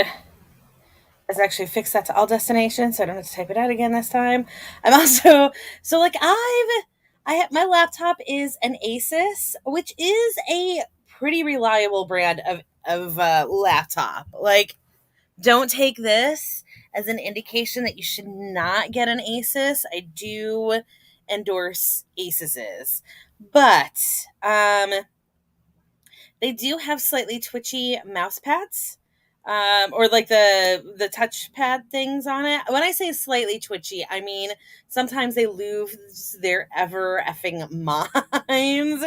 let's actually fix that to all destinations so I don't have to type it out again this time. I'm also, so like my laptop is an Asus, which is a pretty reliable brand of laptop. Like, don't take this as an indication that you should not get an Asus. I do endorse Asuses, but they do have slightly twitchy mouse pads, or like the touchpad things on it. When I say slightly twitchy, I mean sometimes they lose their ever effing minds,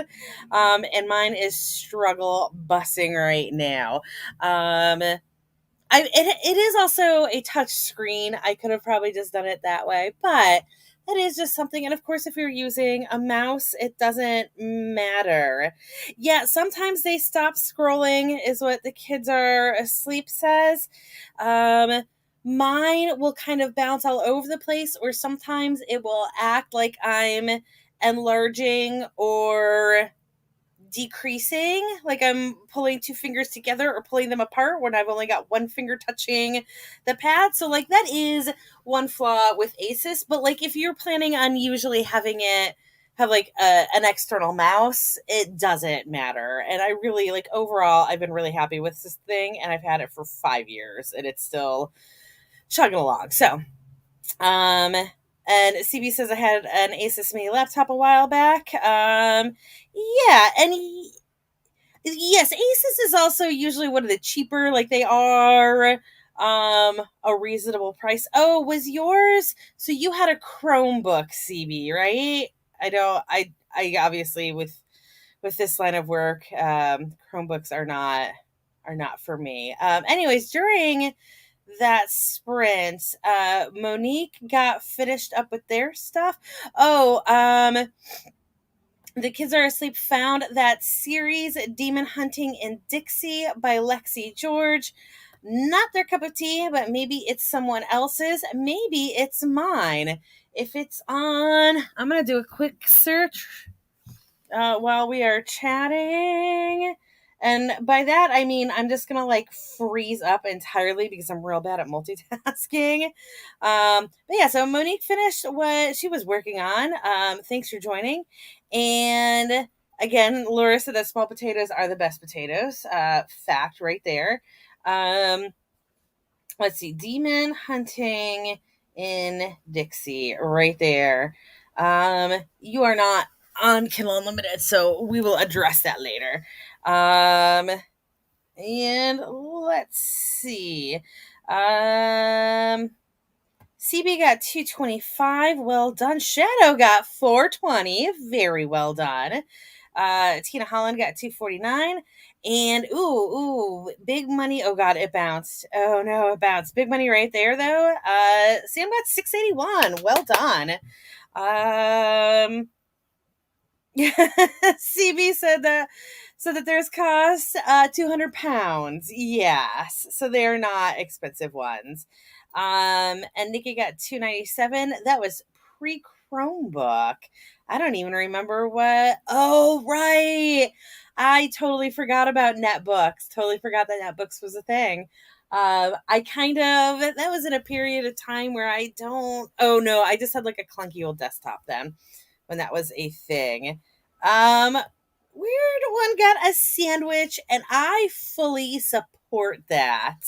and mine is struggle bussing right now. It is also a touch screen. I could have probably just done it that way, but that is just something. And of course, if you're using a mouse, it doesn't matter. Yeah, sometimes they stop scrolling, is what the kids are asleep says. Mine will kind of bounce all over the place, or sometimes it will act like I'm enlarging or decreasing, like I'm pulling two fingers together or pulling them apart when I've only got one finger touching the pad. So like that is one flaw with Asus, but like if you're planning on usually having it have like an external mouse, it doesn't matter. And I really like, overall I've been really happy with this thing, and I've had it for 5 years and it's still chugging along. So and CB says I had an Asus Mini laptop a while back. Yeah, and yes, Asus is also usually one of the cheaper. Like they are a reasonable price. Oh, was yours? So you had a Chromebook, CB, right? I don't. I obviously with this line of work, Chromebooks are not for me. Anyways, during that sprint, Monique got finished up with their stuff. Oh, the kids are asleep found that series Demon Hunting in Dixie by Lexi George. Not their cup of tea, but maybe it's someone else's. Maybe it's mine. If it's on, I'm going to do a quick search while we are chatting. And by that, I mean, I'm just going to like freeze up entirely because I'm real bad at multitasking. But yeah, so Monique finished what she was working on. Thanks for joining. And again, Laura said that small potatoes are the best potatoes. Fact right there. Let's see, Demon Hunting in Dixie right there. You are not on Kindle Unlimited, so we will address that later. And let's see. CB got 225. Well done. Shadow got 420. Very well done. Tina Holland got 249. And big money. Oh god, it bounced. Oh no, it bounced. Big money right there though. Sam got 681. Well done. CB said that there's cost £200. Yes. So they're not expensive ones. And Nikki got 297. That was pre Chromebook. I don't even remember what. Oh, right. I totally forgot about netbooks. Totally forgot that netbooks was a thing. I kind of, that was in a period of time where I don't, oh no, I just had like a clunky old desktop then when that was a thing. Weird one got a sandwich, and I fully support that.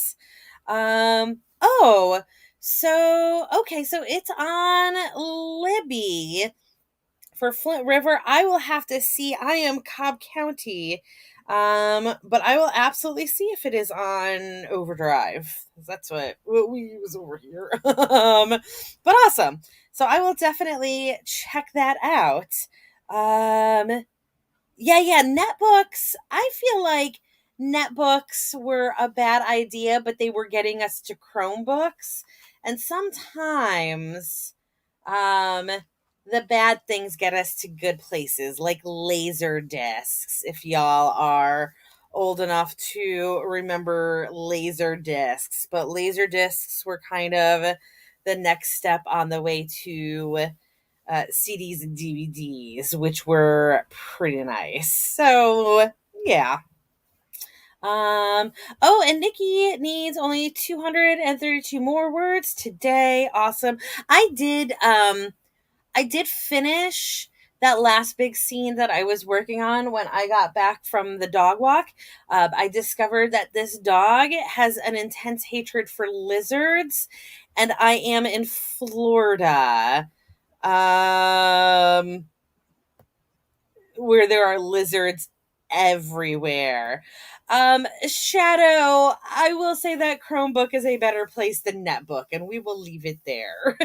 Oh, so okay, so it's on Libby for Flint River. I will have to see. I am Cobb County. But I will absolutely see if it is on Overdrive. That's what we use over here. But awesome. So I will definitely check that out. Yeah, netbooks. I feel like netbooks were a bad idea, but they were getting us to Chromebooks. And sometimes um the bad things get us to good places, like laser discs. If y'all are old enough to remember laser discs, but laser discs were kind of the next step on the way to CDs and DVDs, which were pretty nice. So yeah. Oh, and Nikki needs only 232 more words today. Awesome. I did finish that last big scene that I was working on when I got back from the dog walk. I discovered that this dog has an intense hatred for lizards, and I am in Florida. Um, where there are lizards everywhere. Shadow, I will say that Chromebook is a better place than Netbook, and we will leave it there.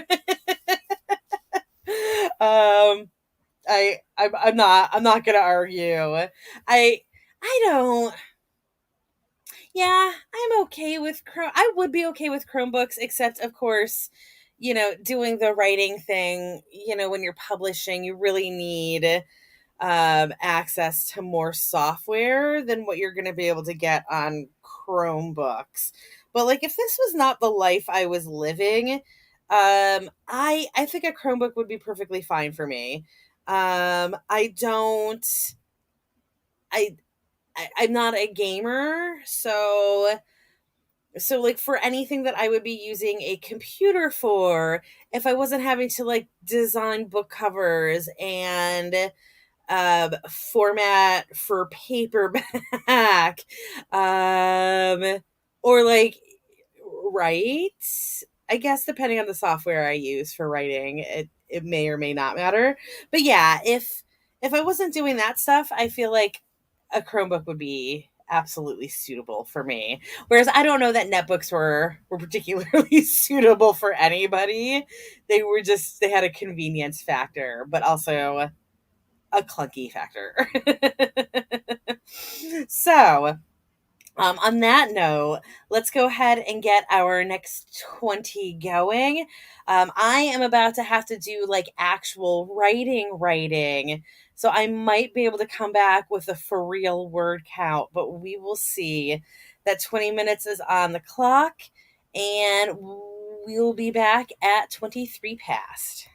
um, I'm not gonna argue. I don't. Yeah, I'm okay with Chrome. I would be okay with Chromebooks, except of course, doing the writing thing. When you're publishing, you really need access to more software than what you're going to be able to get on Chromebooks. But like, if this was not the life I was living, I think a Chromebook would be perfectly fine for me. I don't. I, I'm not a gamer, so like for anything that I would be using a computer for, if I wasn't having to like design book covers and format for paperback, or like write. I guess depending on the software I use for writing, it may or may not matter. But yeah, if I wasn't doing that stuff, I feel like a Chromebook would be absolutely suitable for me. Whereas I don't know that netbooks were particularly suitable for anybody. They had a convenience factor, but also a clunky factor. So, on that note, let's go ahead and get our next 20 going. I am about to have to do like actual writing. So I might be able to come back with a for real word count, but we will see. That 20 minutes is on the clock, and we'll be back at 23 past.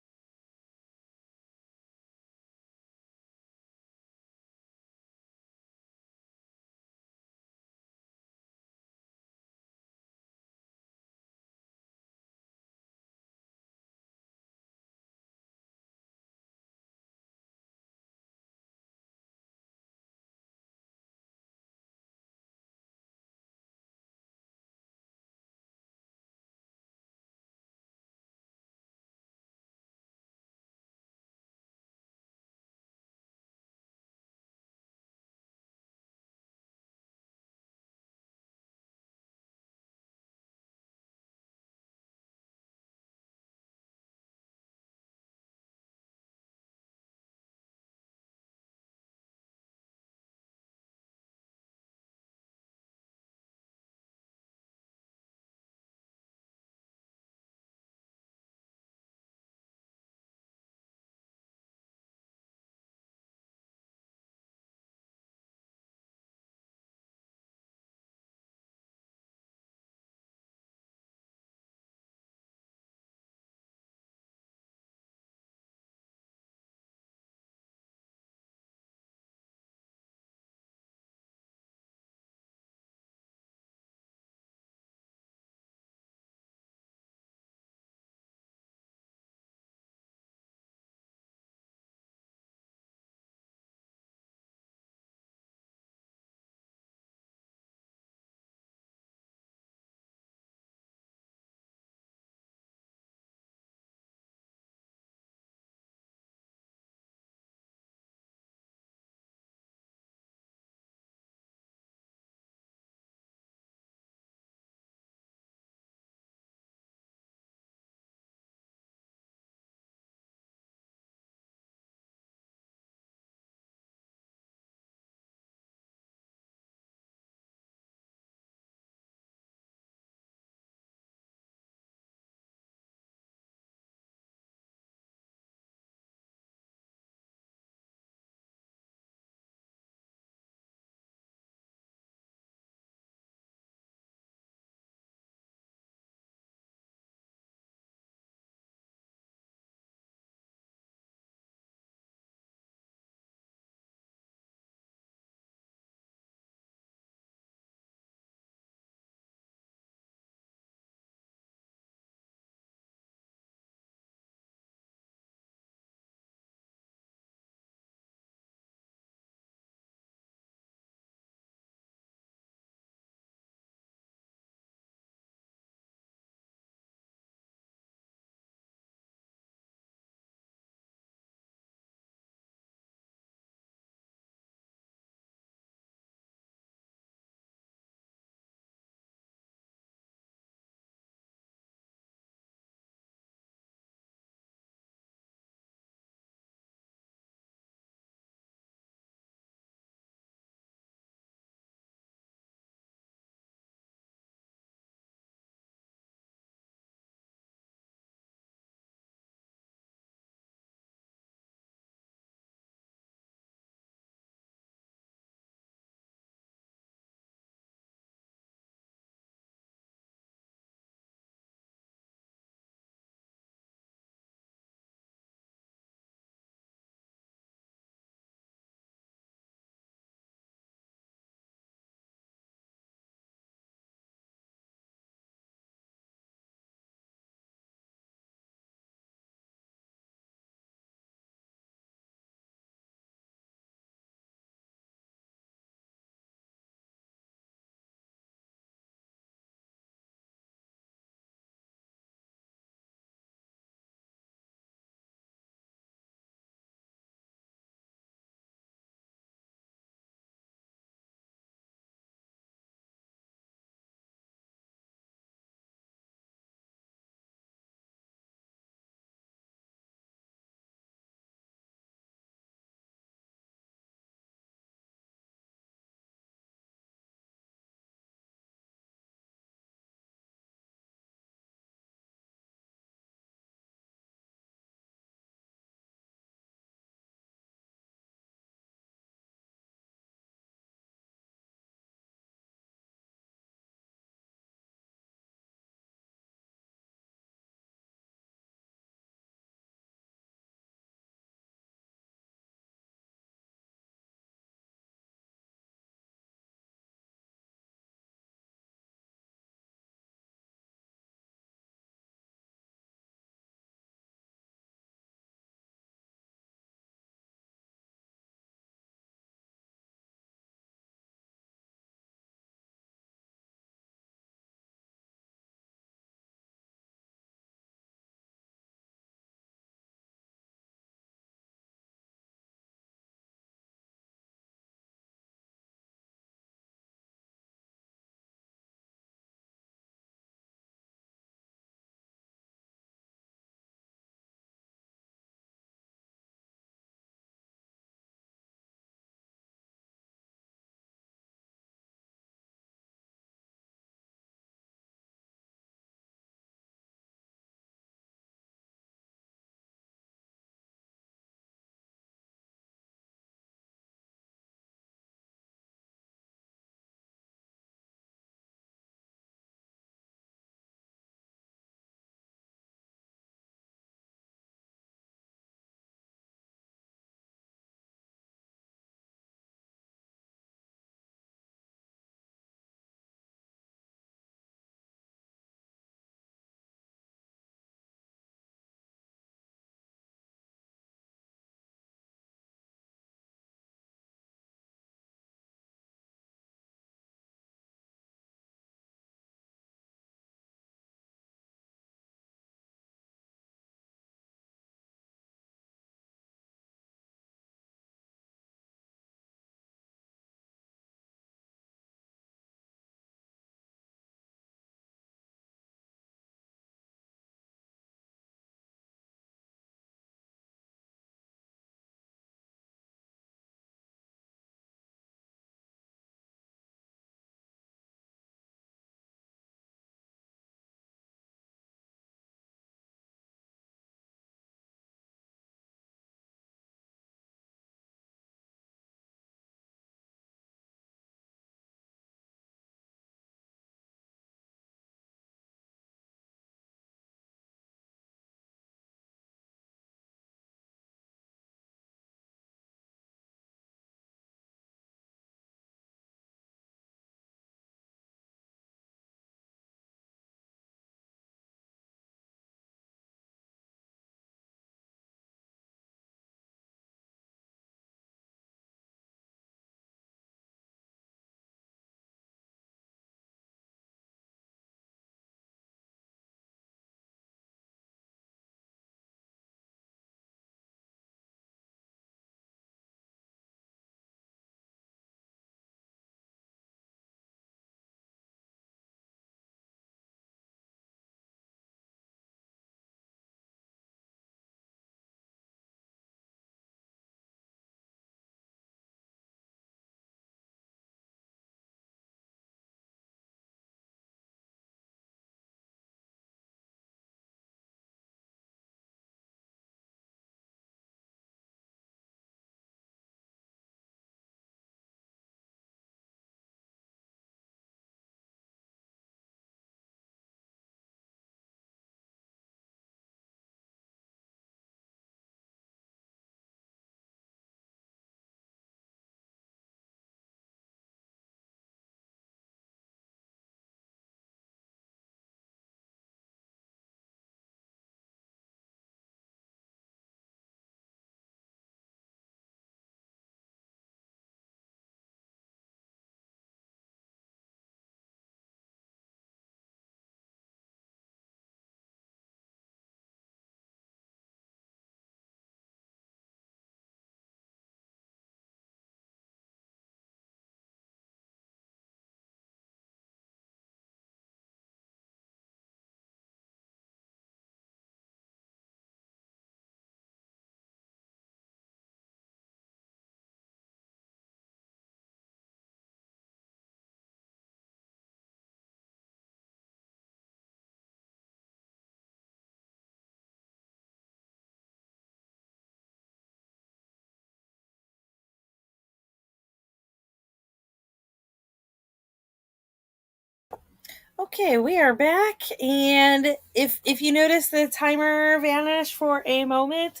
Okay, we are back, and if you notice the timer vanish for a moment,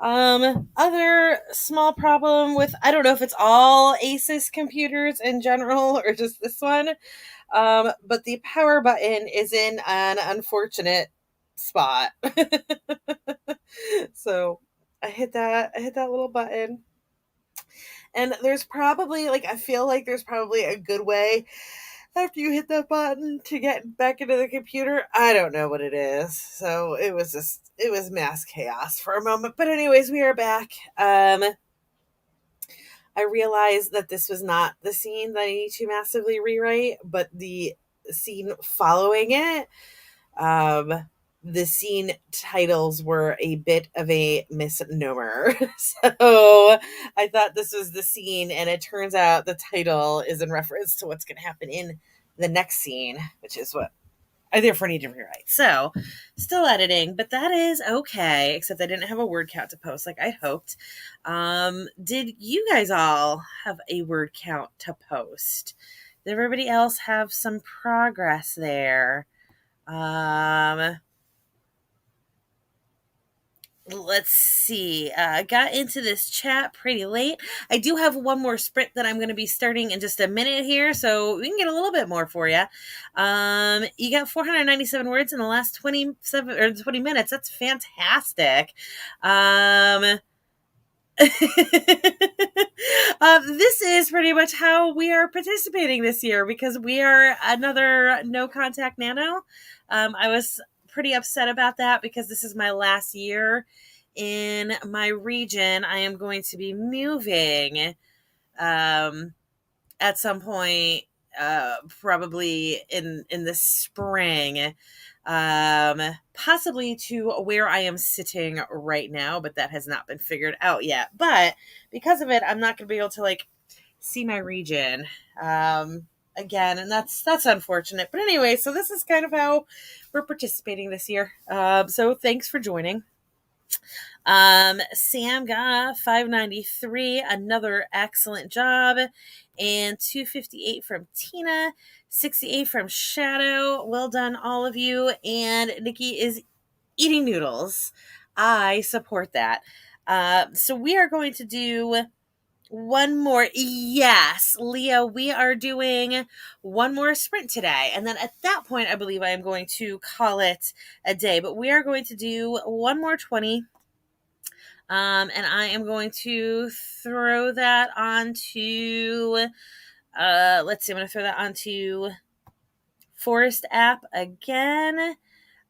other small problem with, I don't know if it's all Asus computers in general or just this one, but the power button is in an unfortunate spot. So I hit that little button, and there's probably, like, I feel like there's probably a good way after you hit that button to get back into the computer. I don't know what it is. So it was mass chaos for a moment. But anyways, we are back. I realized that this was not the scene that I need to massively rewrite, but the scene following it. Um, the scene titles were a bit of a misnomer. So I thought this was the scene, and it turns out the title is in reference to what's going to happen in the next scene, which is what I therefore need to rewrite. So still editing, but that is okay, except I didn't have a word count to post like I hoped. Did you guys all have a word count to post? Did everybody else have some progress there? Let's see. Got into this chat pretty late. I do have one more sprint that I'm going to be starting in just a minute here, so we can get a little bit more for you. You got 497 words in the last 27 or 20 minutes. That's fantastic. This is pretty much how we are participating this year because we are another no contact nano. I was pretty upset about that because this is my last year in my region. I am going to be moving at some point, probably in the spring, possibly to where I am sitting right now, but that has not been figured out yet. But because of it, I'm not going to be able to like see my region again, and that's unfortunate. But anyway, so this is kind of how we're participating this year. So thanks for joining. Sam got 593, another excellent job, and 258 from Tina, 68 from Shadow. Well done, all of you. And Nikki is eating noodles. I support that. So we are going to do one more. Yes, Leah, we are doing one more sprint today. And then at that point, I believe I am going to call it a day. But we are going to do one more 20. And I am going to throw that onto, let's see, I'm going to throw that onto Forest app again.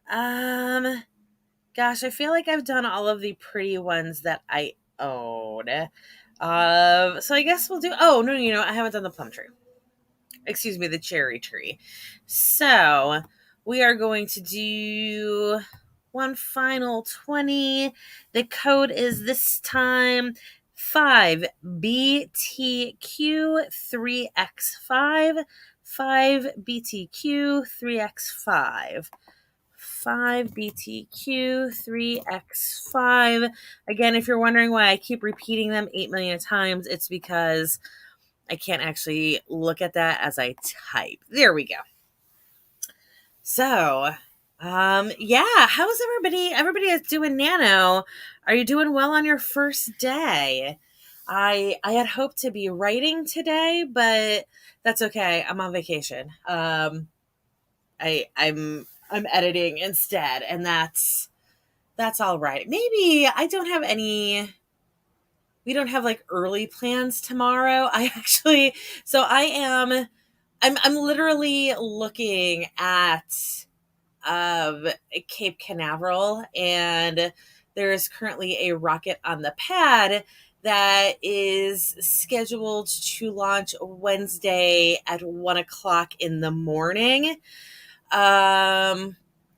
Gosh, I feel like I've done all of the pretty ones that I own. So I guess we'll do, oh, no, I haven't done the plum tree. Excuse me, the cherry tree. So we are going to do one final 20. The code is this time 5BTQ3X5. 5BTQ3X5. 5BTQ3X5. Again, if you're wondering why I keep repeating them 8 million times, it's because I can't actually look at that as I type. There we go. So, yeah, how's everybody? Everybody is doing nano. Are you doing well on your first day? I had hoped to be writing today, but that's okay. I'm on vacation. I'm editing instead, and that's all right. Maybe I don't have any. We don't have like early plans tomorrow. I'm literally looking at Cape Canaveral, and there is currently a rocket on the pad that is scheduled to launch Wednesday at 1:00 in the morning.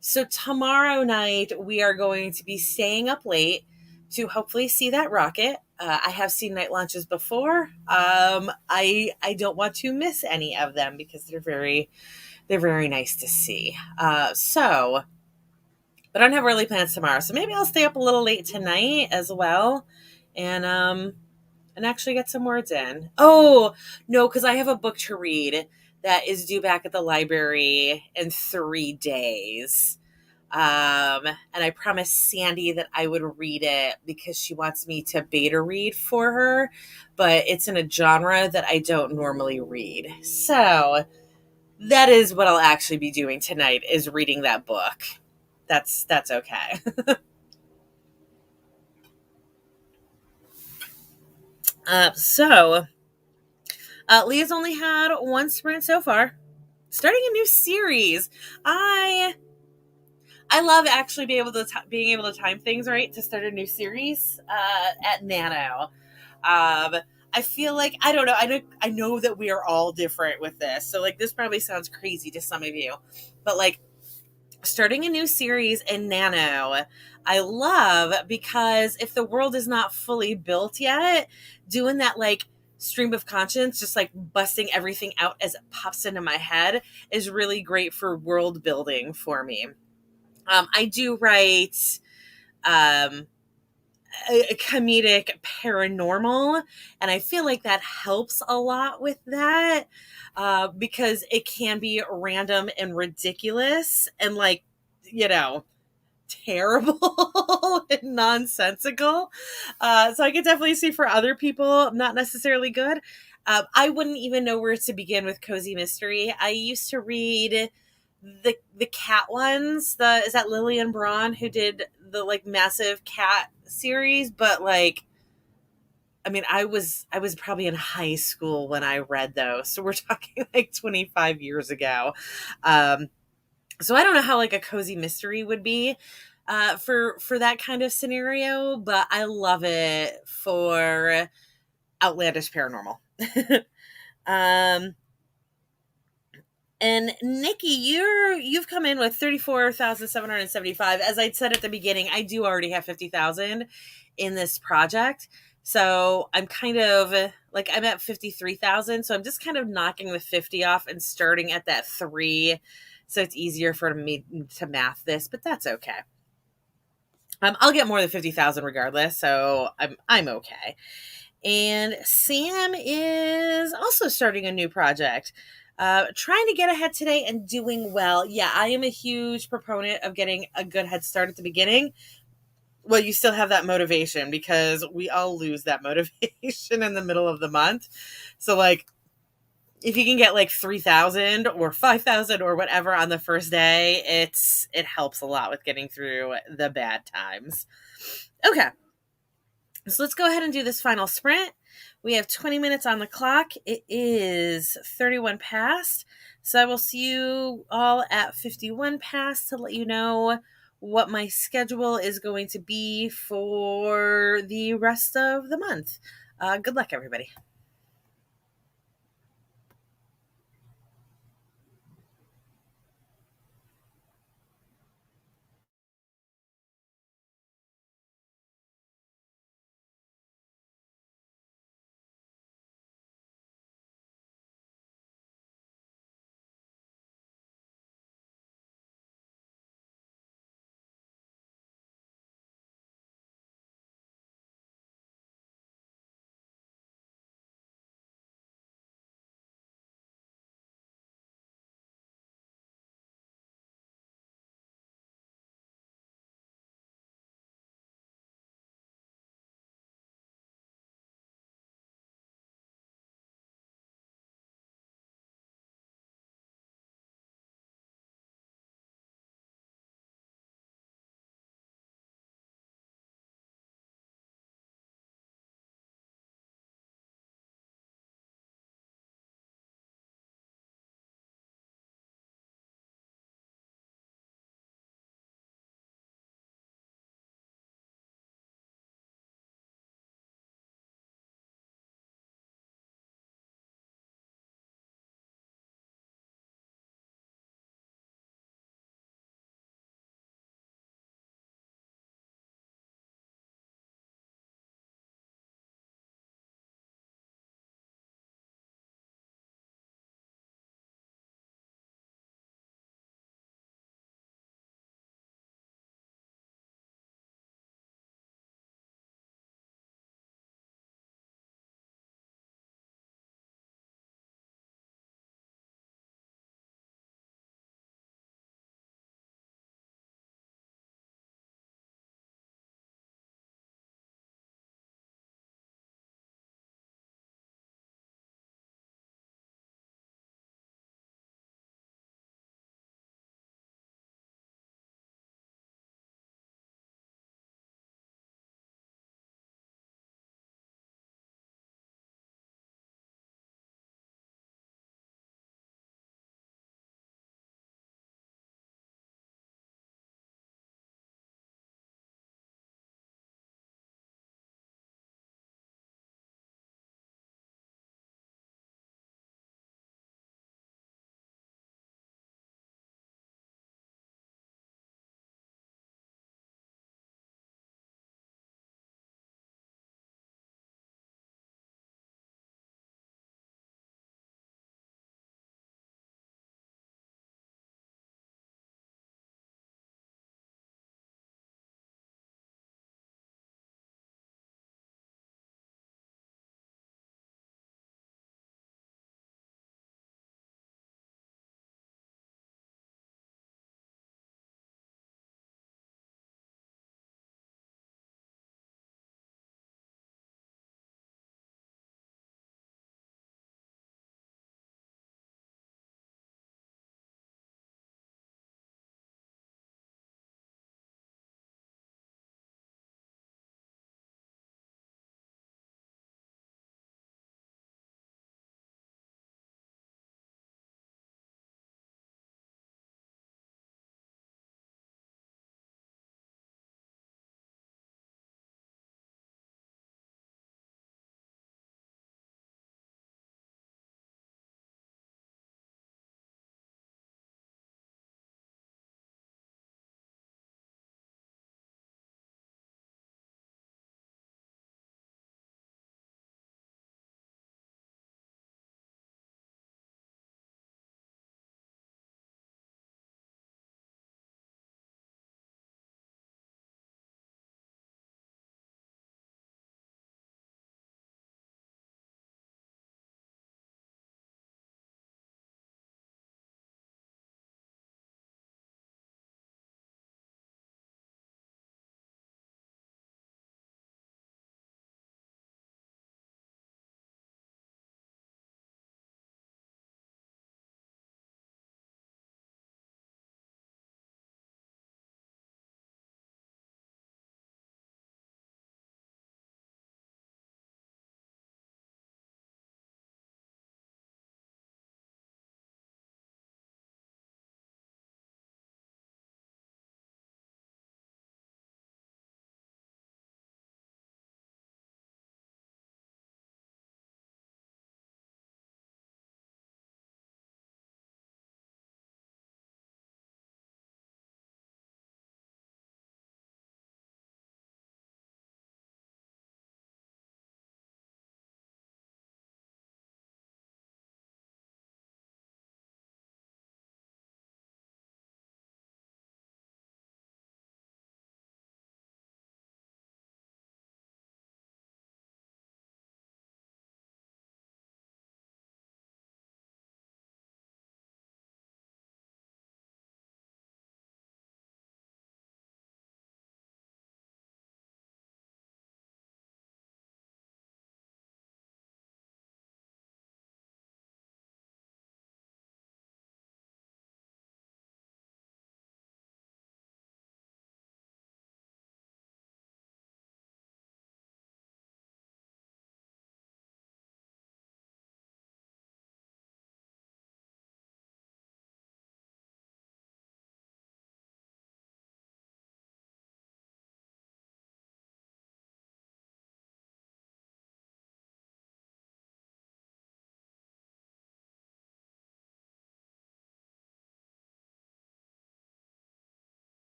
So tomorrow night we are going to be staying up late to hopefully see that rocket. I have seen night launches before. I don't want to miss any of them because they're very nice to see. But I don't have early plans tomorrow, so maybe I'll stay up a little late tonight as well, and actually get some words in. Oh no, because I have a book to read that is due back at the library in 3 days. And I promised Sandy that I would read it because she wants me to beta read for her, but it's in a genre that I don't normally read. So that is what I'll actually be doing tonight, is reading that book. That's okay. So Leah's only had one sprint so far. Starting a new series. I love actually being able to time things right to start a new series at Nano. I feel like, I don't know. I know that we are all different with this. So like, this probably sounds crazy to some of you, but like, starting a new series in Nano, I love, because if the world is not fully built yet, doing that like stream of conscience, just like busting everything out as it pops into my head, is really great for world building for me. I do write um, a comedic paranormal, and I feel like that helps a lot with that, because it can be random and ridiculous and like, you know, terrible and nonsensical. So I could definitely see for other people, not necessarily good. I wouldn't even know where to begin with cozy mystery. I used to read the cat ones. The Is that Lillian Braun who did the like massive cat series? But like, I mean, I was probably in high school when I read those, so we're talking like 25 years ago. Um, so I don't know how like a cozy mystery would be for that kind of scenario, but I love it for outlandish paranormal. um, and Nikki, you've come in with 34,775. As I said at the beginning, I do already have 50,000 in this project. So I'm kind of like, I'm at 53,000. So I'm just kind of knocking the 50 off and starting at that 3. So it's easier for me to math this, but that's okay. I'll get more than 50,000 regardless. So I'm okay. And Sam is also starting a new project. Trying to get ahead today and doing well. Yeah, I am a huge proponent of getting a good head start at the beginning. Well, you still have that motivation, because we all lose that motivation in the middle of the month. So, like, if you can get like 3,000 or 5,000 or whatever on the first day, it helps a lot with getting through the bad times. Okay. So let's go ahead and do this final sprint. We have 20 minutes on the clock. It is 31 past. So I will see you all at 51 past to let you know what my schedule is going to be for the rest of the month. Good luck, everybody.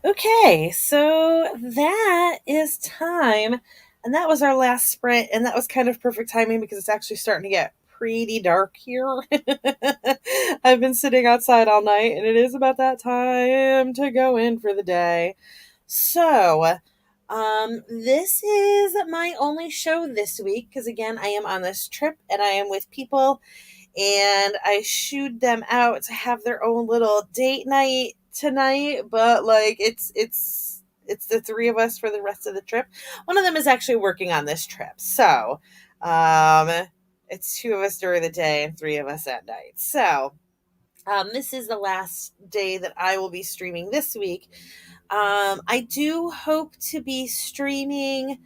Okay, so that is time. And that was our last sprint. And that was kind of perfect timing because it's actually starting to get pretty dark here. I've been sitting outside all night and it is about that time to go in for the day. So, this is my only show this week because, again, I am on this trip and I am with people and I shooed them out to have their own little date night tonight, but like it's the three of us for the rest of the trip. One of them is actually working on this trip. So, um it's two of us during the day and three of us at night. So, this is the last day that I will be streaming this week. I do hope to be streaming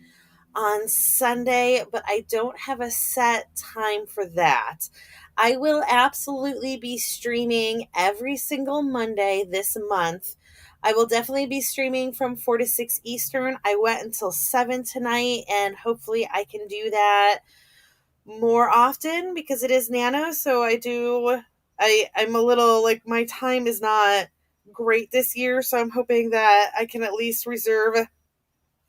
on Sunday, but I don't have a set time for that. I will absolutely be streaming every single Monday this month. I will definitely be streaming from 4 to 6 Eastern. I went until 7 tonight, and hopefully I can do that more often because it is Nano. So I'm a little like my time is not great this year. So I'm hoping that I can at least reserve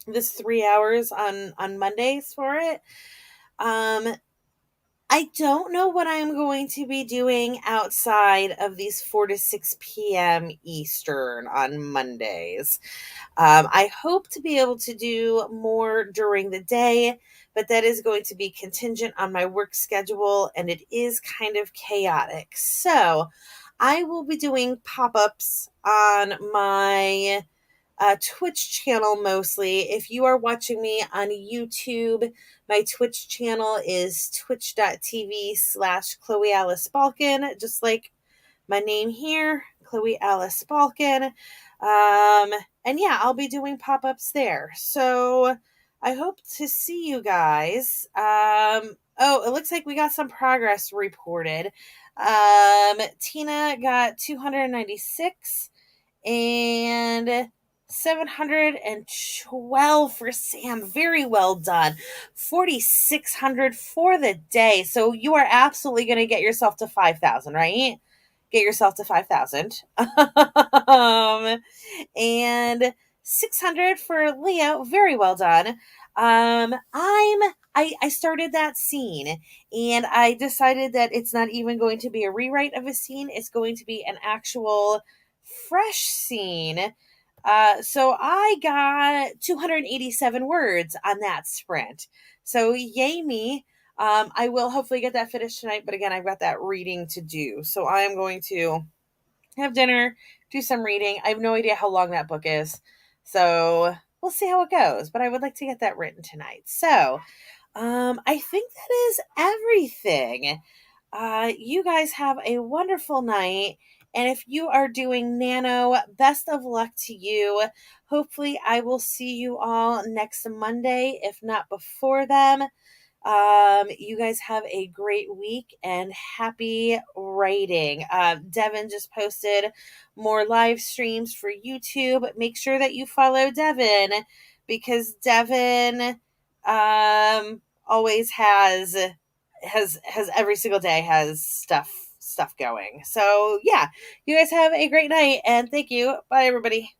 this 3 hours on Mondays for it. Um, I don't know what I'm going to be doing outside of these 4 to 6 p.m. Eastern on Mondays. I hope to be able to do more during the day, but that is going to be contingent on my work schedule and it is kind of chaotic. So I will be doing pop ups on my Twitch channel mostly. If you are watching me on YouTube, my Twitch channel is twitch.tv/Chloe Alice Balkan, just like my name here, Chloe Alice Balkan. And yeah, I'll be doing pop ups there. So I hope to see you guys. Oh, it looks like we got some progress reported. Tina got 296 and 712 for Sam. Very well done. 4,600 for the day. So you are absolutely going to get yourself to 5,000, right? Get yourself to 5,000. And 600 for Leo. Very well done. I started that scene and I decided that it's not even going to be a rewrite of a scene. It's going to be an actual fresh scene. So I got 287 words on that sprint. So yay me. I will hopefully get that finished tonight, but again, I've got that reading to do. So I am going to have dinner, do some reading. I have no idea how long that book is. So we'll see how it goes, but I would like to get that written tonight. So, I think that is everything. You guys have a wonderful night. And if you are doing Nano, best of luck to you. Hopefully, I will see you all next Monday, if not before then. You guys have a great week and happy writing. Devin just posted more live streams for YouTube. Make sure that you follow Devin because Devin always has every single day has stuff going. So yeah, you guys have a great night and thank you. Bye everybody.